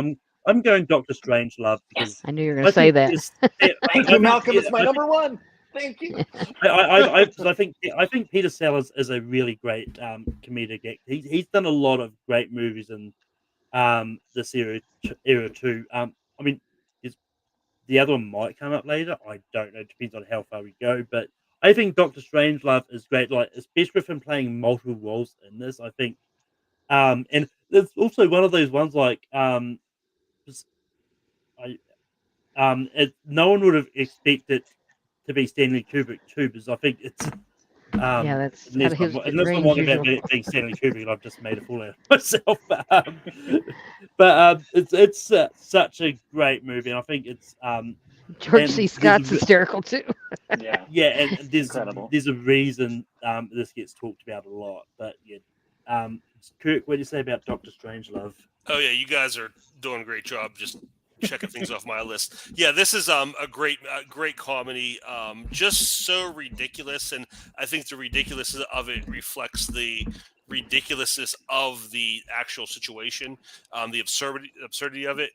I'm going Dr. Strangelove because I knew you were going to say that. Thank you, Malcolm. It's my number one. Thank you. I think Peter Sellers is a really great comedic actor. He's done a lot of great movies in this era too. I mean, the other one might come up later. I don't know. It depends on how far we go. But I think Doctor Strangelove is great, like especially with him playing multiple roles in this. I think, and it's also one of those ones like, just- I, no one would have expected to be Stanley Kubrick too, because I think it's, Yeah, that's out of his unless I'm range wrong about usually. being Stanley Kubrick, I've just made a fool out of myself. It's such a great movie, and I think it's George C. and there's Scott's hysterical too. Yeah, yeah, and incredible. there's a reason this gets talked about a lot. But yeah, Kirk, what do you say about Doctor Strangelove? Oh yeah, you guys are doing a great job just checking things off my list. Yeah, this is a great comedy. Just so ridiculous, and I think the ridiculousness of it reflects the ridiculousness of the actual situation, the absurdity of it.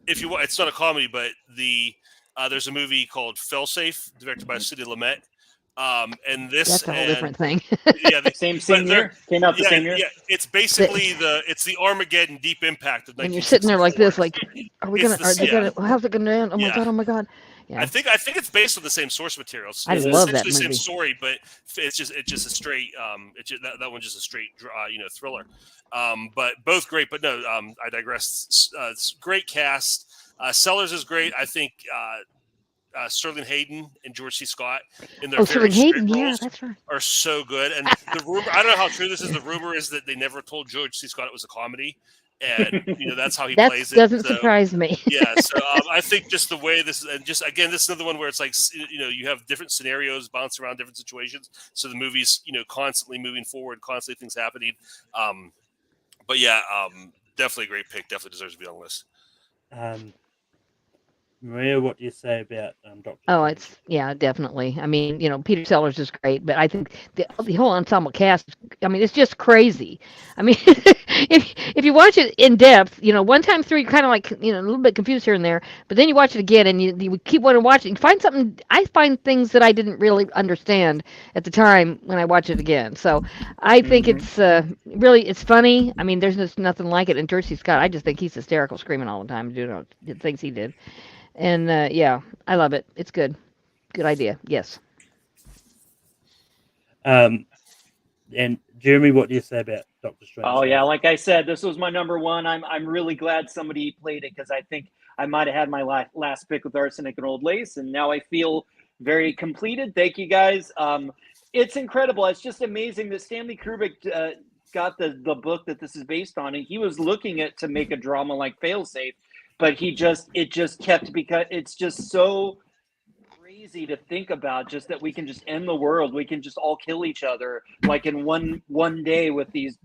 If you it's not a comedy, but there's a movie called Failsafe, directed by Sidney Lumet. And this That's a whole and different thing. yeah, Same but year, came out the yeah, same year. yeah. It's basically it's the Armageddon Deep Impact of And you're sitting there like 1964. this, like, are they Yeah, gonna, how's it gonna end? Oh my yeah. god, oh my god. I Yeah. think it's based on the same source materials. I It's love that essentially the same movie. story, but it's just a straight that one's just a straight thriller. But both great. But no, I digress. It's great cast. Sellers is great. I think Sterling Hayden and George C. Scott in their Oh, very Sterling Hayden, straight yeah, roles that's right. are so good. And the rumor, I don't know how true this is. The rumor is that they never told George C. Scott it was a comedy, and that's how he That plays it. doesn't So surprise me. yeah, so I think just the way this is, and just again, this is another one where it's like you have different scenarios bounce around different situations. So the movie's constantly moving forward, constantly things happening. But yeah, definitely a great pick. Definitely deserves to be on the list. Maria, what do you say about Doctor? Oh, it's definitely. I mean, Peter Sellers is great, but I think the whole ensemble cast. I mean, it's just crazy. I mean, if you watch it in depth, one time through, you're kind of like a little bit confused here and there, but then you watch it again and you keep wanting to watch it. You find something. I find things that I didn't really understand at the time when I watch it again. So I think it's really it's funny. I mean, there's just nothing like it. And George C. Scott, I just think he's hysterical, screaming all the time, doing the things he did. And yeah, I love it. It's good. Good idea. Yes. And Jeremy, what do you say about Doctor Strange? Oh yeah, like I said, this was my number one. I'm really glad somebody played it because I think I might have had my last pick with Arsenic and Old Lace, and now I feel very completed. Thank you guys. It's incredible. It's just amazing that Stanley Kubrick got the book that this is based on, and he was looking at to make a drama like Failsafe, but it just kept, because it's just so crazy to think about, just that we can just end the world, we can just all kill each other like in one day with these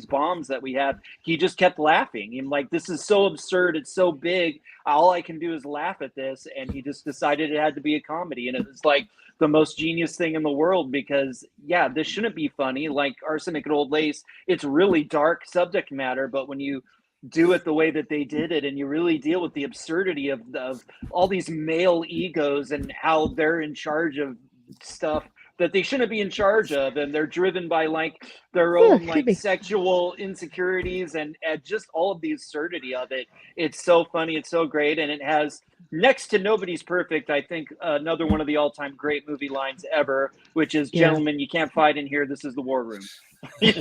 bombs that we have. He just kept laughing. He's like, this is so absurd, it's so big, all I can do is laugh at this. And he just decided it had to be a comedy, and it was like the most genius thing in the world, because this shouldn't be funny. Like Arsenic and Old Lace, it's really dark subject matter, but when you do it the way that they did it, and you really deal with the absurdity of all these male egos and how they're in charge of stuff that they shouldn't be in charge of, and they're driven by like their own like sexual insecurities, and just all of the absurdity of it. It's so funny, it's so great, and it has next to Nobody's Perfect, I think, another one of the all-time great movie lines ever, which is, gentlemen, you can't fight in here, this is the war room. You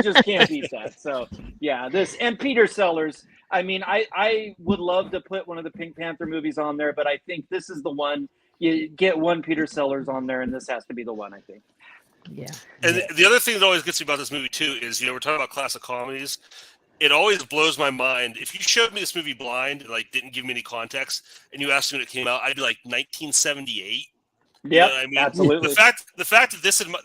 just can't beat that. So yeah, this, and Peter Sellers, I mean, I would love to put one of the Pink Panther movies on there, but I think this is the one. You get one Peter Sellers on there, and this has to be the one, I think. Yeah. And the other thing that always gets me about this movie too is, we're talking about classic comedies. It always blows my mind. If you showed me this movie blind and like didn't give me any context, and you asked me when it came out, I'd be like 1978. Yeah, I mean, absolutely. The fact that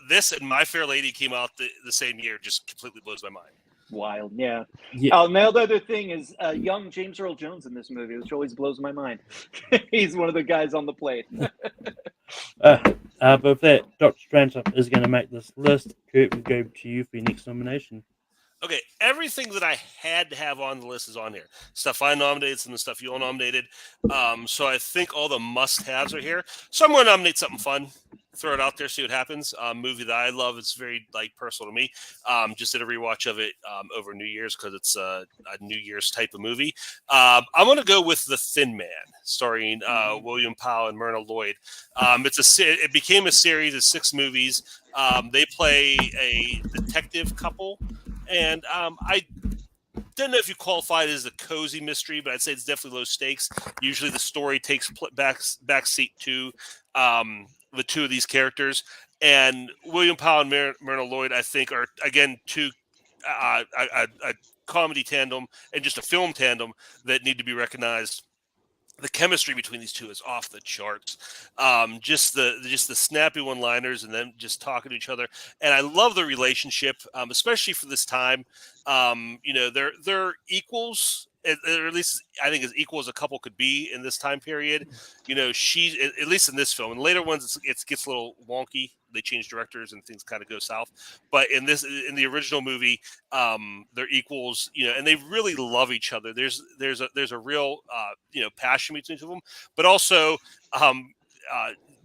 this and My Fair Lady came out the same year just completely blows my mind. Wild, yeah. My other thing is young James Earl Jones in this movie, which always blows my mind. He's one of the guys on the plate. But with that, Doctor Strange is going to make this list. Kurt, we'll go to you for your next nomination. Okay, everything that I had to have on the list is on here. Stuff I nominated, some of the stuff you all nominated. So I think all the must-haves are here. So I'm going to nominate something fun. throw it out there, see what happens. Movie that I love. It's very like personal to me. Just did a rewatch of it over New Year's because it's a New Year's type of movie. I'm going to go with The Thin Man, starring William Powell and Myrna Lloyd. It became a series of 6 movies. They play a detective couple, and I don't know if you qualify it as a cozy mystery, but I'd say it's definitely low stakes. Usually the story takes back seat to the two of these characters. And William Powell and Myrna Lloyd, I think, are, again, two a comedy tandem and just a film tandem that need to be recognized. The chemistry between these two is off the charts. Just the snappy one-liners and then just talking to each other. And I love the relationship, especially for this time. They're equals, or at least I think as equal as a couple could be in this time period. She, at least in this film, and later ones it gets a little wonky. They change directors and things kind of go south. But in the original movie, they're equals, and they really love each other. There's a real passion between them, but also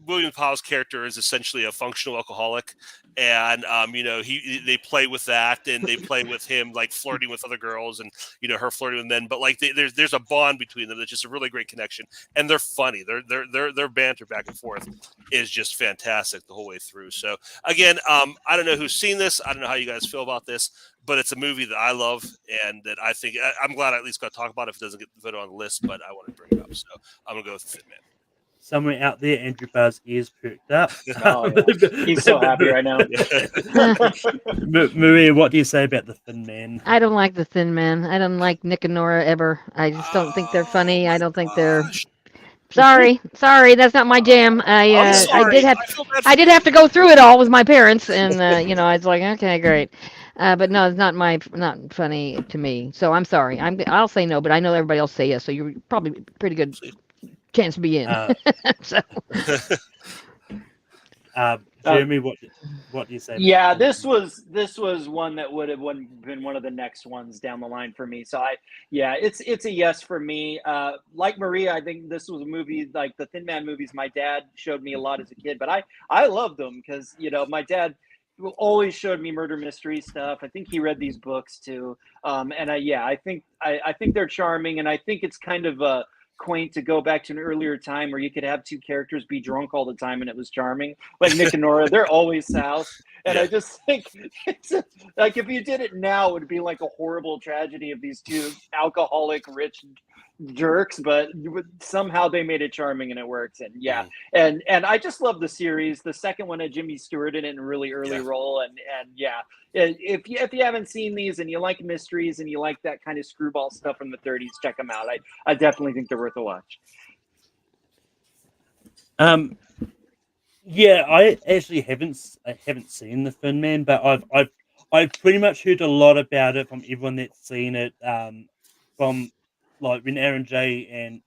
William Powell's character is essentially a functional alcoholic, and they play with that, and they play with him like flirting with other girls, and her flirting with men. But like there's a bond between them that's just a really great connection, and they're funny. Their banter back and forth is just fantastic the whole way through. So again, I don't know who's seen this. I don't know how you guys feel about this, but it's a movie that I love, and that I think I'm glad I at least got to talk about it if it doesn't get voted on the list. But I want to bring it up, so I'm gonna go with The Thin Man. Somewhere out there, Andrew Barr's ears perked up. Oh, yeah. He's so happy right now. Maria, what do you say about The Thin Man? I don't like The Thin Man. I don't like Nick and Nora ever. I just don't think they're funny. I don't think they're. Sorry, that's not my jam. I did have to go through it all with my parents, and I was like, okay, great. But no, it's not funny to me. So I'm sorry. I'll say no, but I know everybody else say yes. So you're probably pretty good chance to be in. So. Jeremy, what do you say? Yeah, this was one that would have been one of the next ones down the line for me. So it's a yes for me. Like Maria, I think this was a movie like the Thin Man movies. My dad showed me a lot as a kid, but I loved them because my dad always showed me murder mystery stuff. I think he read these books too, and I think they're charming, and I think it's kind of quaint to go back to an earlier time where you could have two characters be drunk all the time and it was charming, like Nick and Nora. They're always south, and I just think it's like if you did it now, it would be like a horrible tragedy of these two alcoholic rich jerks, but somehow they made it charming and it works. And and I just love the series. The second one had Jimmy Stewart in it in a really early role, and if you haven't seen these and you like mysteries and you like that kind of screwball stuff from the 30s, check them out. I definitely think they're worth a watch. I actually haven't seen The Thin Man, but I've pretty much heard a lot about it from everyone that's seen it, from like when Aaron J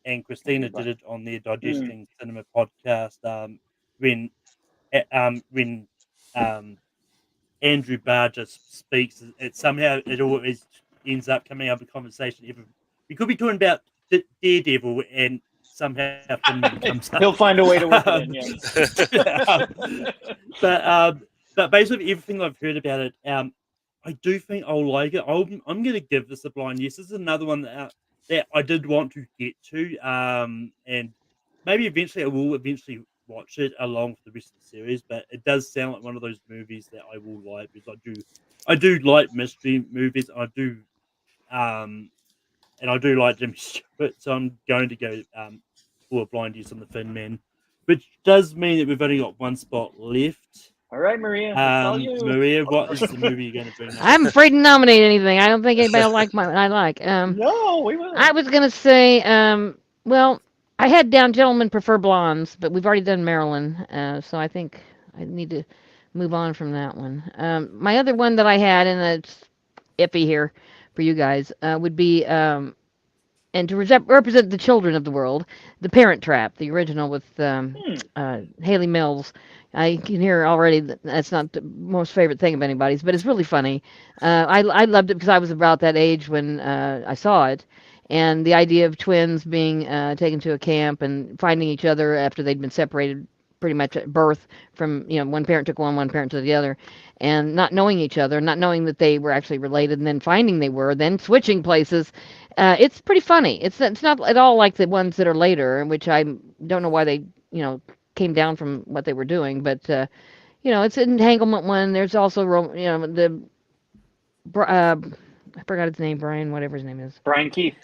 and Christina did it on their Digesting Cinema podcast, when Andrew Barr just speaks, it always ends up coming up in conversation. We could be talking about Daredevil, and somehow Thin Man comes up. He'll find a way to work it in, but based on everything I've heard about it, I do think I'll like it. I'm going to give this a blind yes. This is another one that I did want to get to, and maybe eventually I will watch it along with the rest of the series. But it does sound like one of those movies that I will like, because I do like mystery movies. I do, and I do like Jimmy Stewart, so I'm going to go for a blind yes on The Thin Man, which does mean that we've only got one spot left. All right, Maria. Maria, what is the movie you're going to bring up? I'm afraid to nominate anything. I don't think anybody will like what I like. No, we will. I was going to say, well, I had down Gentlemen Prefer Blondes, but we've already done Marilyn, so I think I need to move on from that one. My other one that I had, and it's iffy here for you guys, would be, and to represent the children of the world, The Parent Trap, the original with Haley Mills. I can hear already that's not the most favorite thing of anybody's, but it's really funny. I loved it because I was about that age when I saw it, and the idea of twins being taken to a camp and finding each other after they'd been separated pretty much at birth from, one parent took one parent took the other, and not knowing each other, not knowing that they were actually related, and then finding they were, then switching places. It's pretty funny. It's not at all like the ones that are later, which I don't know why they, came down from what they were doing, but it's an entanglement one. There's also, I forgot his name, Brian, whatever his name is. Brian Keith.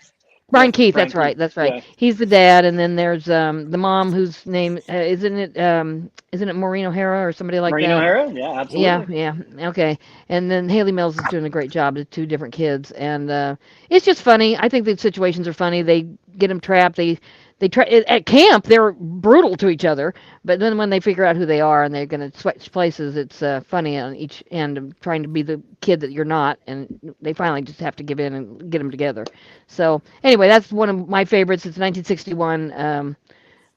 Brian Yep, Keith, Brian that's right, Keith. that's right. Yeah. He's the dad, and then there's the mom whose name isn't it Maureen O'Hara or somebody like Maureen that? O'Hara? Yeah, absolutely. Yeah, okay. And then Haley Mills is doing a great job with two different kids, and it's just funny. I think the situations are funny. They get them trapped. They try at camp. They're brutal to each other, but then when they figure out who they are and they're going to switch places, it's funny on each end of trying to be the kid that you're not, and they finally just have to give in and get them together. So anyway, that's one of my favorites. It's 1961.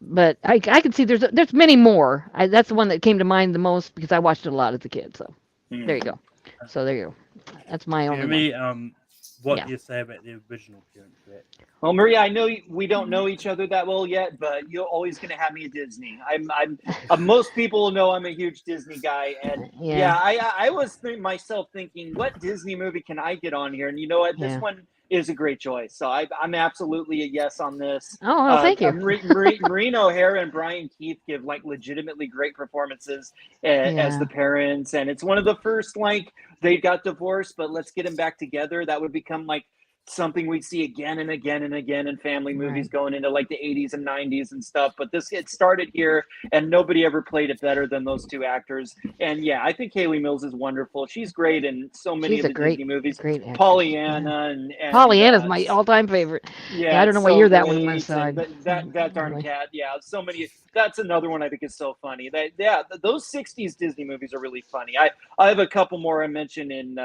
But I can see there's many more. That's the one that came to mind the most because I watched it a lot as a kid. So there you go. So there you go. That's my only Jeremy, one. what Yeah. do you say about the original Parent Trap? Well, Maria, I know we don't know each other that well yet, but you're always going to have me at Disney. I'm most people know I'm a huge Disney guy, and Yeah. I was myself thinking, what Disney movie can I get on here? And you know what, this Yeah. one is a great choice. So I'm absolutely a yes on this. Oh, well, thank you. Maureen O'Hara and Brian Keith give like legitimately great performances as the parents, and it's one of the first like they got divorced, but let's get them back together. That would become like something we'd see again and again and again in family movies going into like the 80s and 90s and stuff. But it started here, and nobody ever played it better than those two actors. And yeah, I think Haley Mills is wonderful. She's great in so many She's of a the Disney movies. great actress. Pollyanna and Pollyanna's my all-time favorite. yeah, I don't know it's what so year that one great. was. So And that darn anyway. cat. Yeah, so many. That's another one I think is so funny. Those 60s Disney movies are really funny. I have a couple more I mentioned in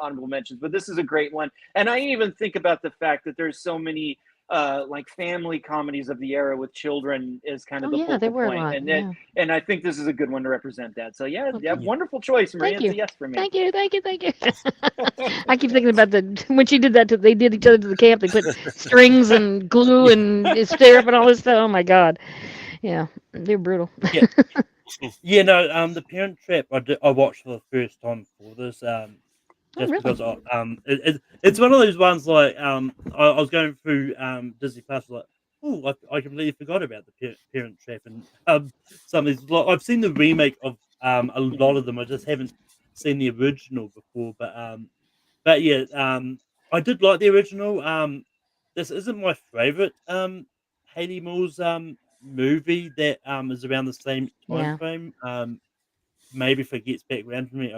honorable mentions, but this is a great one. And I even think about the fact that there's so many like family comedies of the era with children is kind of the there focal were a point. lot. And I think this is a good one to represent that. So yeah, Okay. wonderful choice, Maria. Thank It's you. a yes for me. Thank you. I keep thinking about when she did that. They did each other to the camp. They put strings and glue and syrup and all this stuff. Oh my God. Yeah, they're brutal. Yeah. Yeah, no, the Parent Trap I watched for the first time for this, just really? because it's one of those ones like I was going through Disney Plus like, oh, I completely forgot about the Parent Trap, and some of these like, I've seen the remake of a lot of them. I just haven't seen the original before, but yeah, I did like the original. This isn't my favorite Haley Mills movie that is around the same time Yeah. frame. Maybe if it gets back around to me,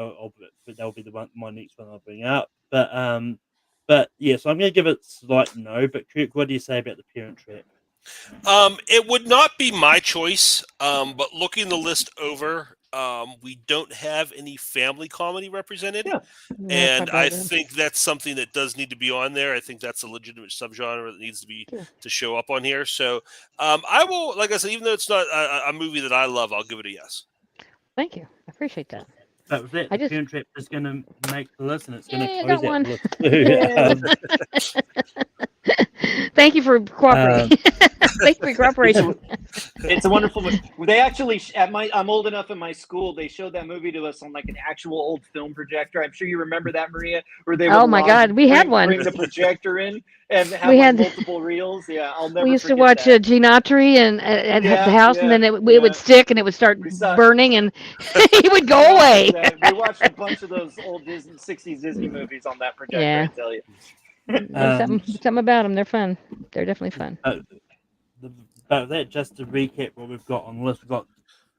but that'll be my next one I'll bring up. But yeah, so I'm gonna give it slight no. But Kirk, what do you say about the Parent Trap? It would not be my choice, but looking the list over, we don't have any family comedy represented, Yeah. and I think that's something that does need to be on there. I think that's a legitimate subgenre that needs to be to show up on here. So I will, like I said, even though it's not a movie that I love, I'll give it a yes. Thank you. I appreciate that. But with that, the Parent Trap is gonna make the list, and it's gonna Yay, I close got out one. the list too. Thank you for cooperating. Thank you for your cooperation. It's a wonderful movie. They actually I'm old enough in my school. They showed that movie to us on like an actual old film projector. I'm sure you remember that, Maria. Where they Oh my God, we had one. Bring the projector in and have We like had- multiple reels. Yeah, I'll never. We used to forget watch that. Gene Autry and at Yeah, the house, and then it yeah. would stick and it would start We saw- burning, and he would go away. We watched a bunch of those old 60s Disney movies on that projector. Yeah. I tell you. There's something about them. They're fun. They're definitely fun. But that, just to recap what we've got on the list, we've got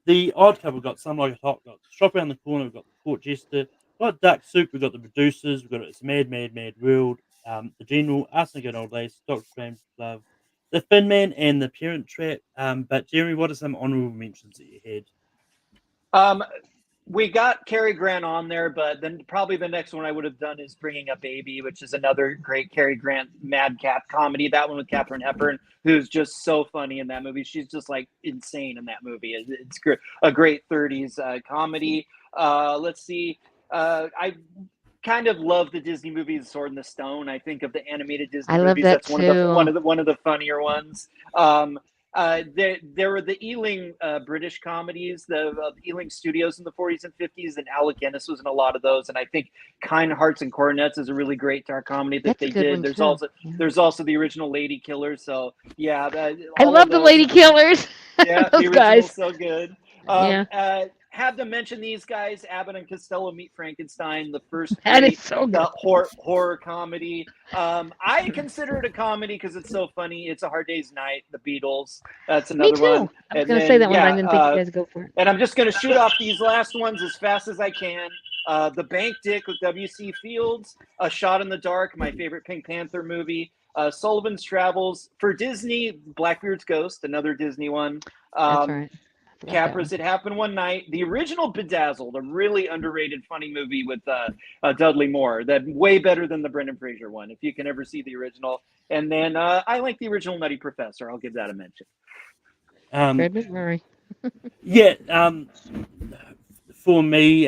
the Odd Couple, we've got Some Like It Hot, we've got Shop Around the Corner, we've got the Court Jester, we've got Duck Soup, we've got the Producers, we've got It's Mad, Mad, Mad World, the General, Us and Good Old Days, Dr. Strange Love, the Thin Man, and the Parent Trap. But Jeremy, what are some honorable mentions that you had? We got Cary Grant on there, but then probably the next one I would have done is Bringing Up Baby, which is another great Cary Grant madcap comedy. That one with Katharine Hepburn, who's just so funny in that movie. She's just like insane in that movie. It's a great 30s comedy. Let's see. I kind of love the Disney movie The Sword in the Stone. I think of the animated Disney I love movies. that That's too. one of the funnier ones. there were the Ealing British comedies, the Ealing Studios in the 40s and 50s, and Alec Guinness was in a lot of those. And I think Kind Hearts and Coronets is a really great dark comedy that That's a they good did. one, There's too. also Yeah. there's also the original Lady Killers. So yeah, I all of love the those. Lady Killers. Yeah, the Those original's guys. so good. Yeah. Have to mention these guys, Abbott and Costello Meet Frankenstein, the first That is great so good. horror comedy. I consider it a comedy because it's so funny. It's A Hard Day's Night, The Beatles. That's Me another too. one. I was And going to say then that one, but I didn't think you guys would go for it. and I'm just going to shoot off these last ones as fast as I can. The Bank Dick with W.C. Fields, A Shot in the Dark, my favorite Pink Panther movie. Sullivan's Travels. For Disney, Blackbeard's Ghost, another Disney one. That's right. I forgot that Capras, one. It Happened One Night. The original Bedazzled, a really underrated funny movie with Dudley Moore. That way better than the Brendan Fraser one, if you can ever see the original. And then I like the original Nutty Professor. I'll give that a mention. Fred McMurray. Yeah, for me,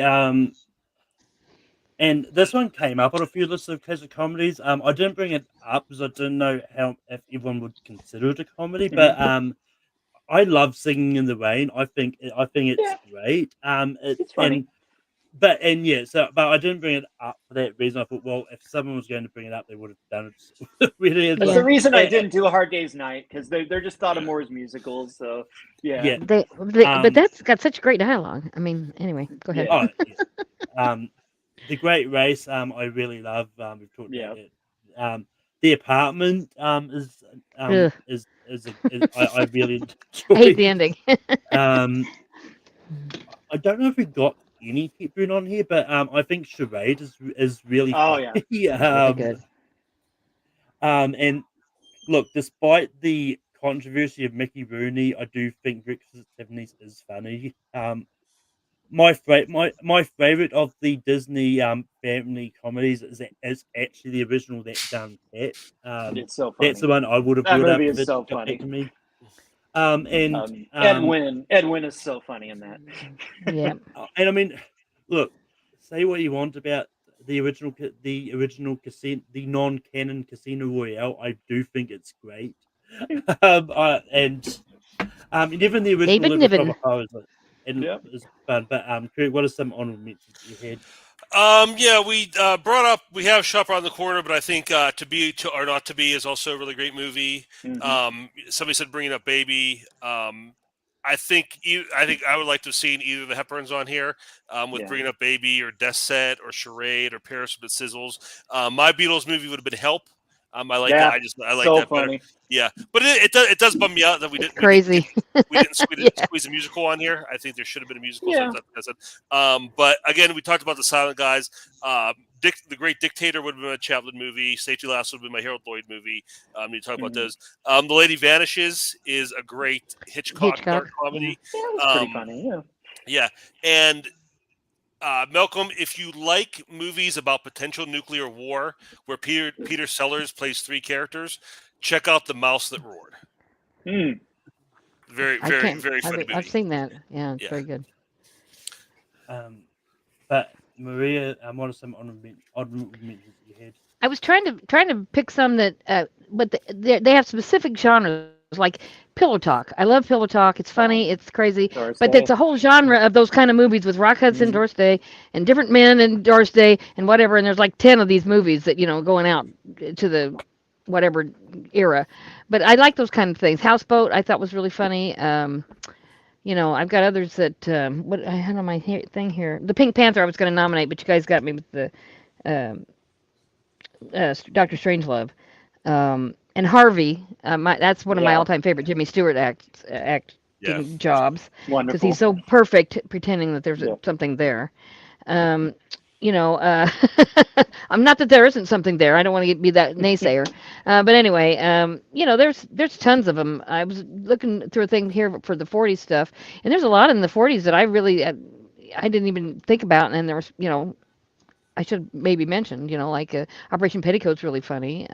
and this one came up on a few lists of classic comedies. I didn't bring it up because I didn't know if everyone would consider it a comedy, but I love Singing in the Rain. I think it's great. It's funny. But I didn't bring it up for that reason. I thought, well, if someone was going to bring it up, they would have done it really. That's the reason I didn't do A Hard Day's Night, because they're just thought of more as musicals. So yeah. But that's got such great dialogue. I mean, anyway, go ahead. Oh, yeah. The Great Race, I really love. We've talked about it. The Apartment is I really enjoy. I hate the ending. I don't know if we got any Hepburn on here, but I think Charade is really funny. Really good. And look, despite the controversy of Mickey Rooney, I do think Breakfast at Tiffany's is funny. My favorite of the Disney family comedies is actually the original That Dumb Cat. It's so funny. That's the one I would have That brought up movie if is it so got funny. back to me. Edwin is so funny in that. Yeah. And I mean, look, say what you want about the original casino, the non-canon Casino Royale. I do think it's great. And even the original David Living Niven. from a Horror is fun. But Craig, what are some honorable mentions you had? We brought up, we have Shop Around the Corner, but I think To Be or Not to Be is also a really great movie. Somebody said Bringing Up Baby. I think I would like to have seen either the Hepburns on here with Bringing Up Baby or Death Set or Charade or Paris with Sizzles. My Beatles movie would have been Help. I like that. I like so that funny. better. Yeah, but it does bum me out that we didn't squeeze a musical on here. I think there should have been a musical. Yeah. But again, we talked about the Silent Guys. The Great Dictator would have been a Chaplin movie. Safety Last would have been my Harold Lloyd movie. You talk about those. The Lady Vanishes is a great Hitchcock dark comedy. Yeah, it was pretty funny. Yeah, and Malcolm, if you like movies about potential nuclear war where Peter Sellers plays 3 characters, check out The Mouse That Roared. Very funny movie. I've seen that. Yeah, it's very good. But Maria, what are some honorable mentions you had? I was trying to pick some that, but they have specific genres like Pillow Talk. I love Pillow Talk. It's funny. It's crazy. Doris But Day. it's a whole genre of those kind of movies with Rock Hudson, Doris Day, and different men and Doris Day and whatever. And there's like 10 of these movies that going out to the whatever era. But I like those kind of things. Houseboat I thought was really funny. I've got others that what I had on my thing here. The Pink Panther I was going to nominate, but you guys got me with the Dr. Strangelove. And Harvey, that's one of my all-time favorite Jimmy Stewart acting jobs. Wonderful. Because he's so perfect pretending that there's something there. I'm not that there isn't something there. I don't want to be that naysayer. But anyway, there's tons of them. I was looking through a thing here for the 40s stuff, and there's a lot in the 40s that I really I didn't even think about, and there was, I should maybe mention, like Operation Petticoat's really funny.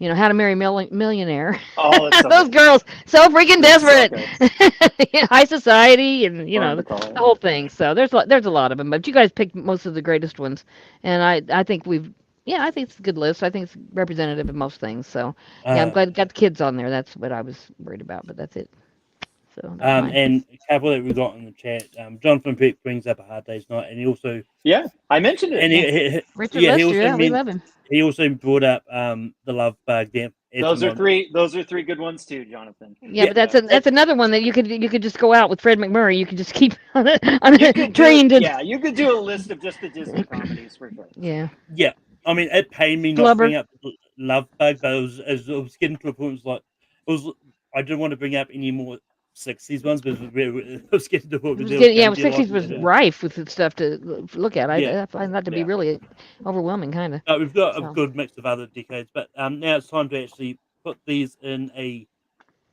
How to Marry a Millionaire. Oh, that's so those good. girls so freaking desperate. So High Society, and Wonderful. the whole thing. So there's a lot of them, but you guys picked most of the greatest ones, and I think we've Yeah, I think it's a good list. I think it's representative of most things. So yeah, I'm glad it got the kids on there. That's what I was worried about, but that's it. So that's mine. And a couple that we got in the chat. Jonathan Peck brings up A Hard Day's Night, and he also Yeah, I mentioned it. and Richard he Lester, also yeah, we love him. he also brought up The Love Bug. Those are three. Those are three good ones too, Jonathan. Yeah, but that's another one that you could just go out with Fred McMurray. You could just keep on a train to. Yeah, you could do a list of just the Disney comedies for sure. Yeah. Yeah, I mean, it pained me not to bring up Love Bug, but it was getting to a point. I didn't want to bring up any more 60s ones, but it was getting to a point. Yeah, 60s was rife with stuff to look at. I find that to be really overwhelming, kind of. We've got a good mix of other decades, but now it's time to actually put these in a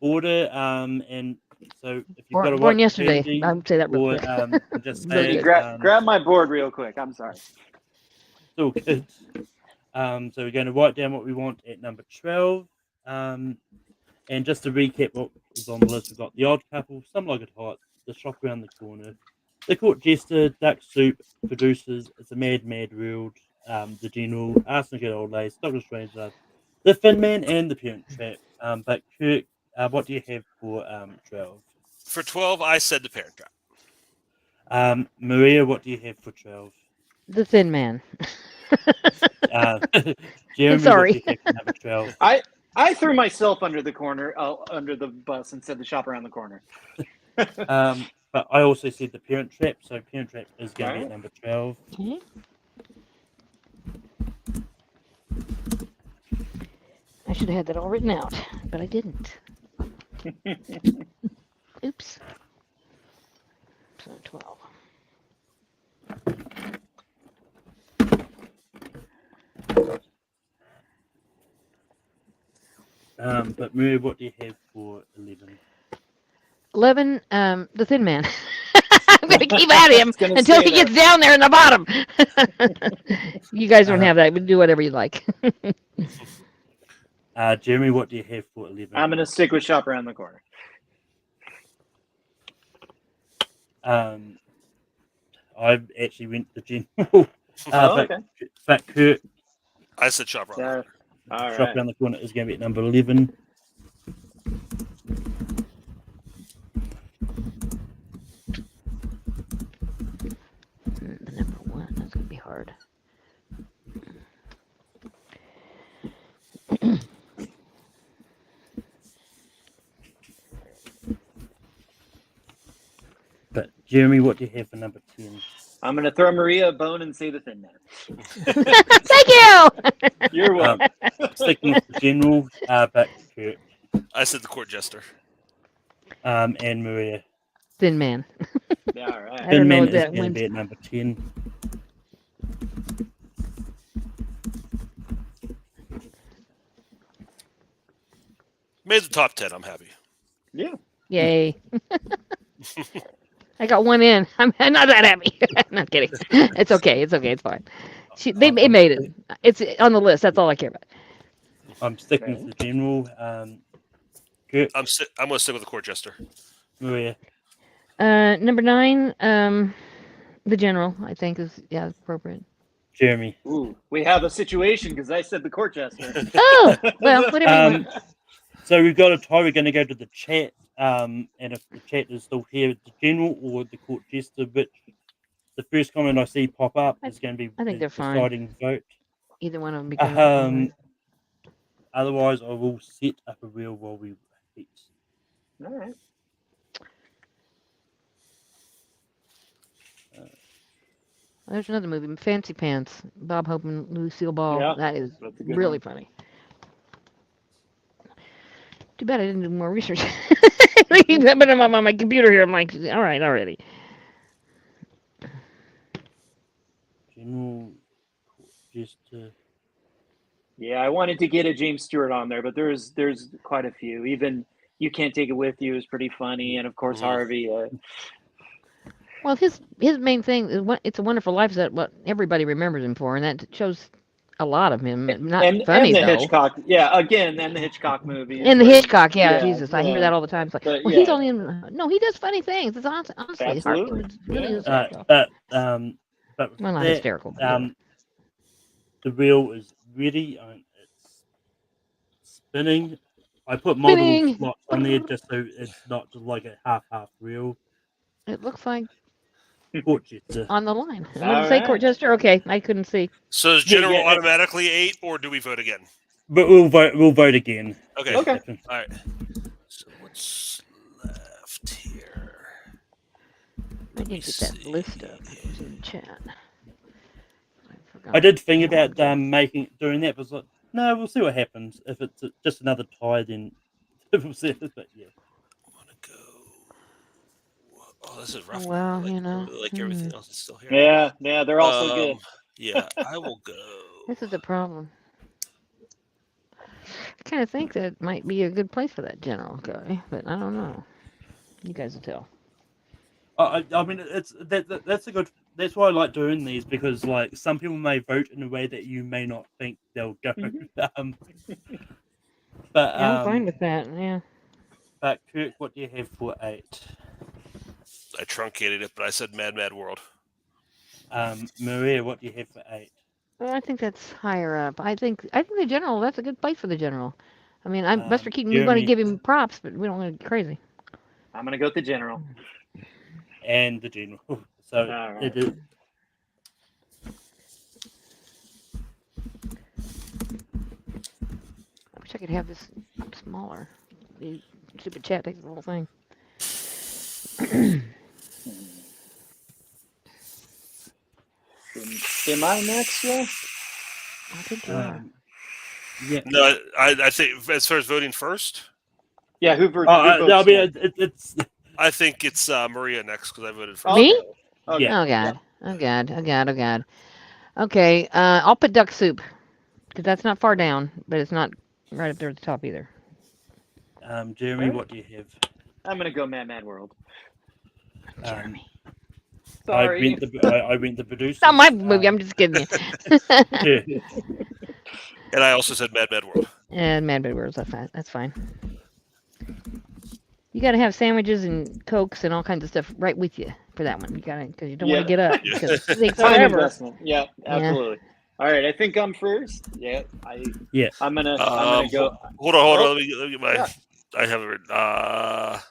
order. And so if you've got a Born Yesterday, I would say that real quick. Just really grab my board real quick. I'm sorry. Still good. So we're going to write down what we want at number 12. And just to recap what is on the list, we've got The Odd Couple, Some Like It Hot, The Shop Around the Corner, The Court Jester, Duck Soup, Producers, It's a Mad, Mad World, The General, Arsenic at Old Lace, Doctor Strangelove, The Thin Man, and The Parent Trap. But Kirk, what do you have for 12? For 12, I said The Parent Trap. Maria, what do you have for 12? The Thin Man. Jeremy, sorry. what do you have for number 12? I threw myself under the bus and said The Shop Around the Corner. But I also said The Parent Trap, so Parent Trap is going to be at number 12. Okay. I should have had that all written out, but I didn't. Oops. So 12. But Maria, what do you have for 11? 11, The Thin Man. I'm going to keep at him until he gets down there in the bottom. You guys don't have that. We do whatever you like. Jeremy, what do you have for 11? I'm going to stick with Shop Around the Corner. I actually went the General. But Kurt, I said Shop Around the Corner. All Shop Around the Corner is going to be at number 11. The number 1, that's going to be hard. But Jeremy, what do you have for number 10? I'm going to throw Maria a bone and say The Thin Man. Thank you! You're welcome. Sticking with the General, but Kurt. I said The Court Jester. And Maria. Thin Man. Yeah, all right. Thin Man is going to be at number 10. Made the top 10. I'm happy. Yeah. Yay. I got one in. I'm not that happy. Not kidding. It's okay. It's okay. It's fine. They made it. It's on the list. That's all I care about. I'm sticking with the General. Kurt. I'm going to stick with The Court Jester. Maria. Number 9, the General, I think is appropriate. Jeremy. Ooh, we have a situation because I said The Court Jester. Oh, well, whatever you want. So we've got a tie. We're going to go to the chat. And if the chat is still here, the General or the Court Jester, which the first comment I see pop up is going to be the deciding vote. Either one of them. Otherwise, I will set up a reel while we repeat. All right. There's another movie, Fancy Pants. Bob Hope and Lucille Ball. Yeah, that is really funny. Too bad I didn't do more research. But I'm on my computer here. I'm like, all right, already. General, just. Yeah, I wanted to get a James Stewart on there, but there's quite a few. Even You Can't Take It With You is pretty funny, and of course Harvey. Well, his main thing is It's a Wonderful Life. Is that what everybody remembers him for, and that shows a lot of him. Not funny and the though. Hitchcock, again, and the Hitchcock movie. And the Hitchcock, Jesus, I hear that all the time. It's like, But, he's only in. No, he does funny things. It's honestly Absolutely. really but well, not hysterical. the The wheel is ready and it's spinning. I put multiple Spinning. slots on there just so it's not just like a half wheel. It looks like Court jester. on the line. What did All it say, right. court jester? Okay, I couldn't see. So is Yeah, general yeah, automatically 8, or do we vote again? But we'll vote again. Okay. Okay. Happen. All right. So what's left here? I need to get that list up. It was in the chat. I did think about doing that, but was like, no, we'll see what happens. If it's just another tie, then we'll see. But yeah, I want to go. Oh, this is rough. Well, I you know, like everything else is still here. Yeah, they're all so good. Yeah, I will go. This is the problem. I kind of think that might be a good place for that general guy, but I don't know. You guys will tell. I mean, that's a good. That's why I like doing these, because like some people may vote in a way that you may not think they'll go. But Yeah, I'm fine with that. Yeah. But Kirk, what do you have for 8? I truncated it, but I said Mad Mad World. Maria, what do you have for 8? Well, I think that's higher up. I think the general. That's a good place for the general. I mean, I'm Buster Keaton. We want to Jeremy. give him props, but we don't want to get crazy. I'm gonna go with the general. And the general. So right. it is. I wish I could have this smaller. The stupid chat takes the whole thing. Am I next, Joe? I think you are. Yeah. No, I think as far as voting first, Yeah, who I votes mean, for? it's. I think it's Maria next because I voted for. Me? Okay. Yeah. Oh god. Oh god. Oh god. Oh god. Okay. I'll put duck soup because that's not far down, but it's not right up there at the top either. Jeremy, Right. what do you have? I'm gonna go Mad Mad World. Jeremy. Sorry. I went the producer. It's not my movie. I'm just kidding you. Yeah. And I also said Mad Mad World. And Mad Bad Words. That's fine. You got to have sandwiches and cokes and all kinds of stuff right with you for that one. You got to, because you don't want to get up. Yeah. Because it takes Time forever. investment. Yeah, absolutely. All right, I think I'm first. Yeah, Yeah. I'm gonna go. Hold on. Let me get my. Yeah. I have it written.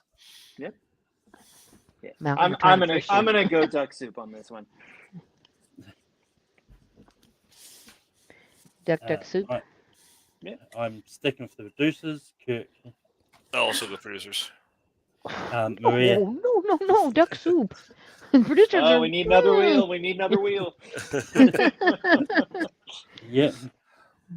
Malcolm, I'm gonna go duck soup on this one. Duck soup. I'm sticking with the producers. Kirk, I'll also go producers. Maria. Oh, no, duck soup. Producers Oh, are. we need another wheel. We need another wheel. Yeah.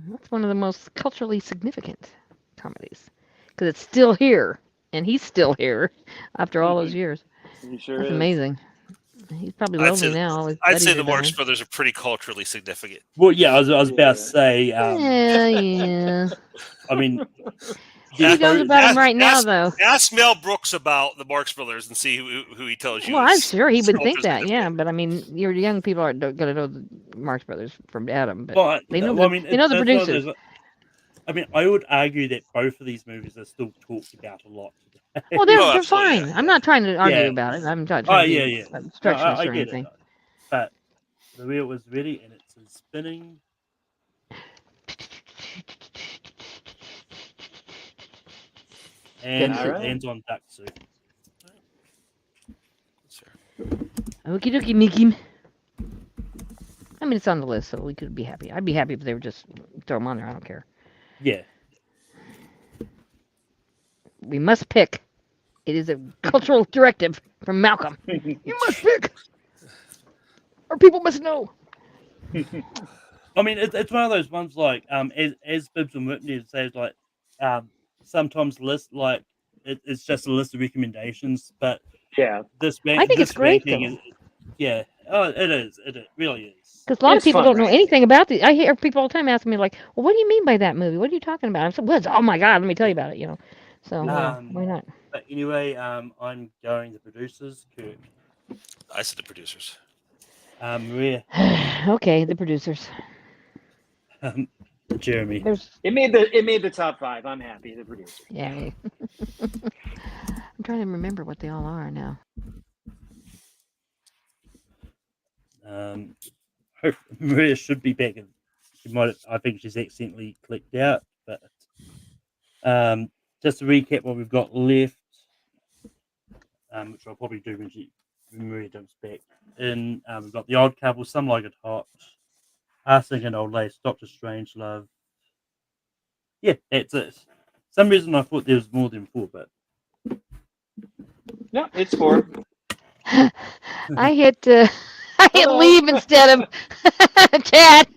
That's one of the most culturally significant comedies because it's still here, and he's still here after all those years. He sure That's is. amazing. He's probably I'd lonely say- now. I'd say the Marx Brothers are pretty culturally significant. Well, yeah, I was about to say. Yeah. I mean, He knows about him right now, though. Ask Mel Brooks about the Marx Brothers and see who he tells you. Well, I'm is sure he would think culturally that, yeah. significant. But I mean, your young people aren't going to know the Marx Brothers from Adam, but well, they know well, the, I mean, they know the it's one of producers. those- I mean, I would argue that both of these movies are still talked about a lot today. Well, they're absolutely, fine. yeah. I'm not trying to argue Yeah. about it. I'm not Oh, trying yeah, to yeah. be No, obstructionist I or get anything. it. But the wheel was ready and it's spinning. And Duck it soup. lands on duck soup. Okie dokie, Mickey. I mean, it's on the list, so we could be happy. I'd be happy if they would just throw them on there. I don't care. Yeah. We must pick. It is a cultural directive from Malcolm. You must pick, or people must know. I mean, it's one of those ones like as Bibbs and Whitney says, like sometimes list like it's just a list of recommendations, but Yeah. this I think it's great, ranking though. is yeah. Oh, it is. It really is. Because a lot of It's people fun, don't know right? anything about the. I hear people all the time asking me like, "Well, what do you mean by that movie? What are you talking about?" I'm so, well, oh my God, let me tell you about it. You know, so why not? But anyway, I'm going the producers. Kirk, I said the producers. Maria, Okay, the producers. Jeremy. There's It made the top 5. I'm happy. The producer. yeah. I'm trying to remember what they all are now. Maria should be I think she's accidentally clicked out. But just to recap what we've got left, which I'll probably do when Maria jumps back in. We've got The Odd Couple, Some Like It Hot, Arsenic and Old Lace, Doctor Strangelove. Yeah, that's it. Some reason I thought there was more than 4, but Yeah, it's 4. I hit leave instead of chat,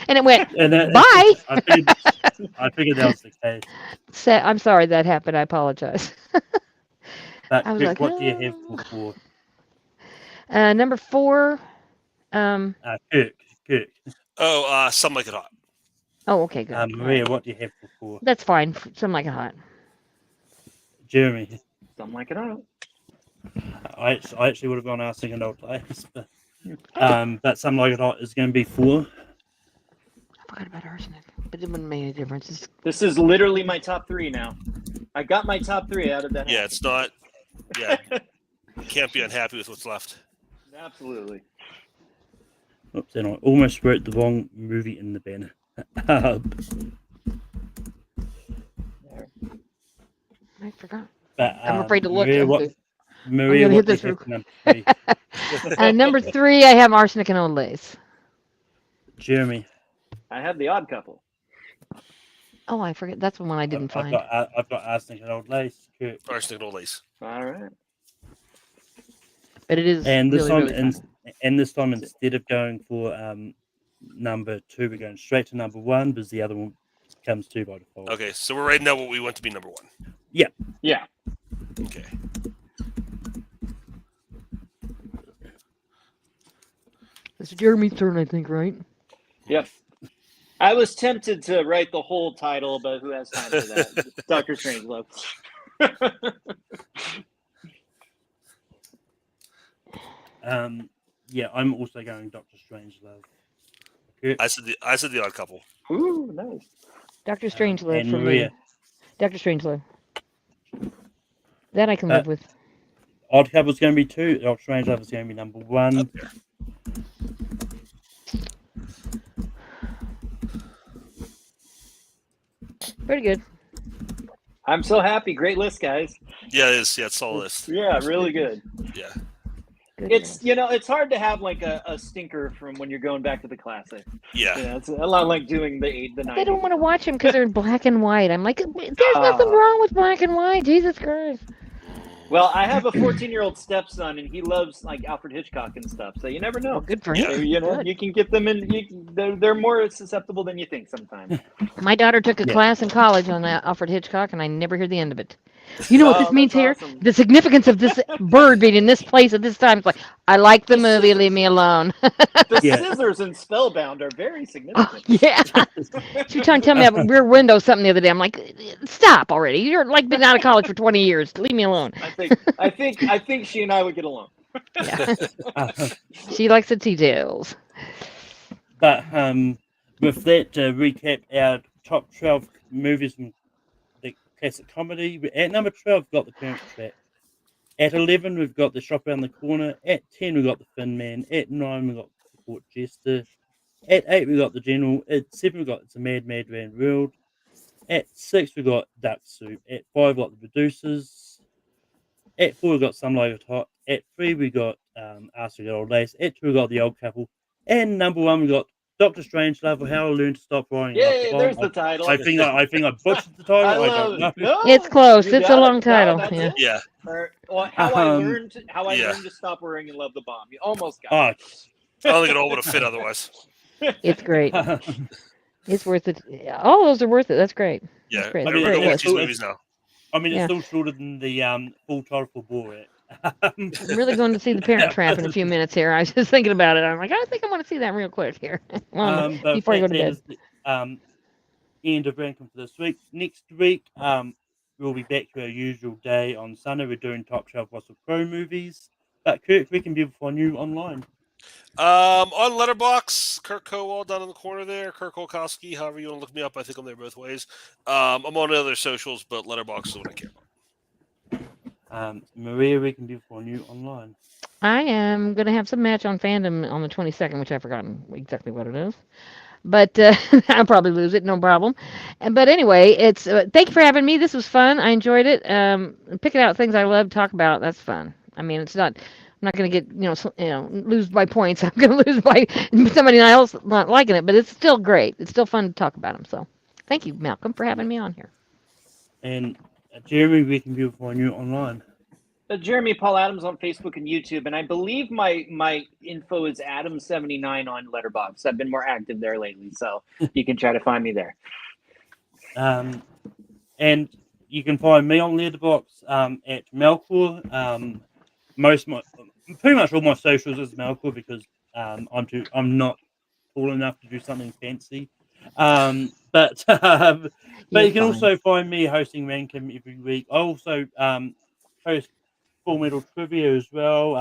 and it went bye. I figured that was the case. I'm sorry that happened. I apologize. But I was Kirk, like, what do you have for 4? Number 4. Kirk. Oh, Something Like It Hot. Oh, okay, good. Maria, what do you have for 4? That's fine. Something like it hot. Jeremy. Something Like It Hot. I actually would have gone Arsenic and Old Lace, but Some Like It Hot is going to be 4. I forgot about arsenic, but it wouldn't make any difference. This is literally my top 3 now. I got my top 3 out of that. Yeah, it's not. Yeah, you can't be unhappy with what's left. Absolutely. Oops, and I almost wrote the wrong movie in the banner. I forgot. But, I'm afraid to look. Maria, hit what this do you have for number 3? Number 3, I have arsenic and old lace. Jeremy. I have The Odd Couple. Oh, I forget. That's the one I didn't find. I've got Arsenic and Old Lace. Kirk. Arsenic and Old Lace. All right. But it is And this really, time, really fun. and this time, instead of going for number 2, we're going straight to number 1 because the other one comes 2 by default. Okay, so we're writing down what we want to be number 1. Yeah. Yeah. Okay. It's Jeremy's turn, I think, right? Yep. I was tempted to write the whole title, but who has time for that? Doctor Strangelove. Yeah, I'm also going Doctor Strangelove. I said the Odd Couple. Ooh, nice. Doctor Strangelove and for Maria. me. Doctor Strangelove. That I can live with. Odd Couple's going to be 2. Doctor Strangelove is going to be number 1. Up there. Pretty good. I'm so happy. Great list, guys. Yeah, it is. Yeah, it's all list. Yeah, really good. Yeah. Good It's list. it's hard to have like a stinker from when you're going back to the classic. Yeah. Yeah, it's a lot like doing the 8, the 9. They don't want to watch them because they're in black and white. I'm like, there's nothing wrong with black and white. Jesus Christ. Well, I have a 14-year-old stepson, and he loves like Alfred Hitchcock and stuff. So you never know. Well, good for Yeah. him. So, you can get them in. They're more susceptible than you think sometimes. My daughter took a class in college on Alfred Hitchcock, and I never hear the end of it. You know what this means that's here? awesome. The significance of this bird being in this place at this time. It's like, I like the movie, leave me alone. The Yeah. scissors in Spellbound are very Oh, significant. yeah. She was trying to tell me about Rear Window something the other day. I'm like, stop already. You're like been out of college for 20 years. Leave me alone. I think she and I would get along. Yeah. She likes the details. But with that, recap our top 12 movies from the classic comedy. At number 12, we've got The Parent Trap. At 11, we've got The Shop Around the Corner. At 10, we've got The Thin Man. At 9, we've got The Court Jester. At 8, we've got The General. At 7, we've got It's a Mad, Mad, Rand World. At 6, we've got Duck Soup. At 5, we've got The Producers. At 4, we've got Some Like It Hot. At 3, we got Arsenic and Old Lace. At 2, we got The Old Couple. And number 1, we got Doctor Strangelove, or How I Learned to Stop Worrying. Yay, there's the title. I think I butchered the title. I love don't it. know. No, It's close. you It's got a it. long No, title. that's Yeah. it. Yeah. Or how I learned yeah. to stop worrying and love the bomb. You almost got Oh, I don't think it all would have fit otherwise. It's great. It's worth it. All those are worth it. That's great. Yeah. That's great. I'm That's going great to watch list. these movies now. I mean, Yeah. it's still shorter than the full title for Borat. I'm really going to see The Parent Trap in a few minutes here. I was just thinking about it. I'm like, I think I want to see that real quick here. But Before I go to that bed. is the end of ranking for this week. Next week, we'll be back to our usual day on Sunday. We're doing top 12 Russell Crowe movies. But Kirk, we can be find you online. On Letterboxd, Kirk Cowell down in the corner there. Kirk Olkowski, however you want to look me up. I think I'm there both ways. I'm on other socials, but Letterboxd is what I care about. Maria, we can be find you online. I am going to have some match on Fandom on the 22nd, which I've forgotten exactly what it is. but I'll probably lose it, no problem. But anyway, it's thank you for having me. This was fun. I enjoyed it. Picking out things I love to talk about. That's fun. I mean, it's not. I'm not going to get lose by points. I'm going to lose by somebody else not liking it, but it's still great. It's still fun to talk about them. So, thank you, Malcolm, for having me on here. And Jeremy, we can view for you online. Jeremy Paul Adams on Facebook and YouTube, and I believe my info is Adam79 on Letterboxd. I've been more active there lately, so you can try to find me there. And you can find me on Letterboxd at Melkor. Pretty much all my socials is Melkor because I'm not cool enough to do something fancy. But you can also find me hosting Rankum every week. I also host Full Metal Trivia as well.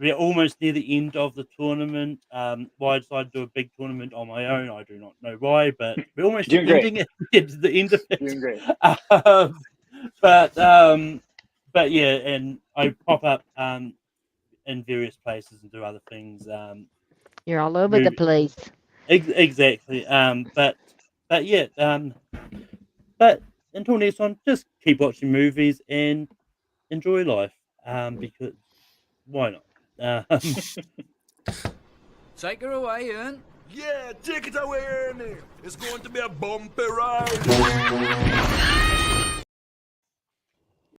We're almost near the end of the tournament. I decided to do a big tournament on my own. I do not know why, but we're almost ending it. It's the end of it. Doing great. But yeah, and I pop up in various places and do other things. You're all over the place. Exactly. But yeah. But until next time, just keep watching movies and enjoy life. Because why not? Take her away, Ian. Yeah, take it away, Ernie. It's going to be a bumpy ride.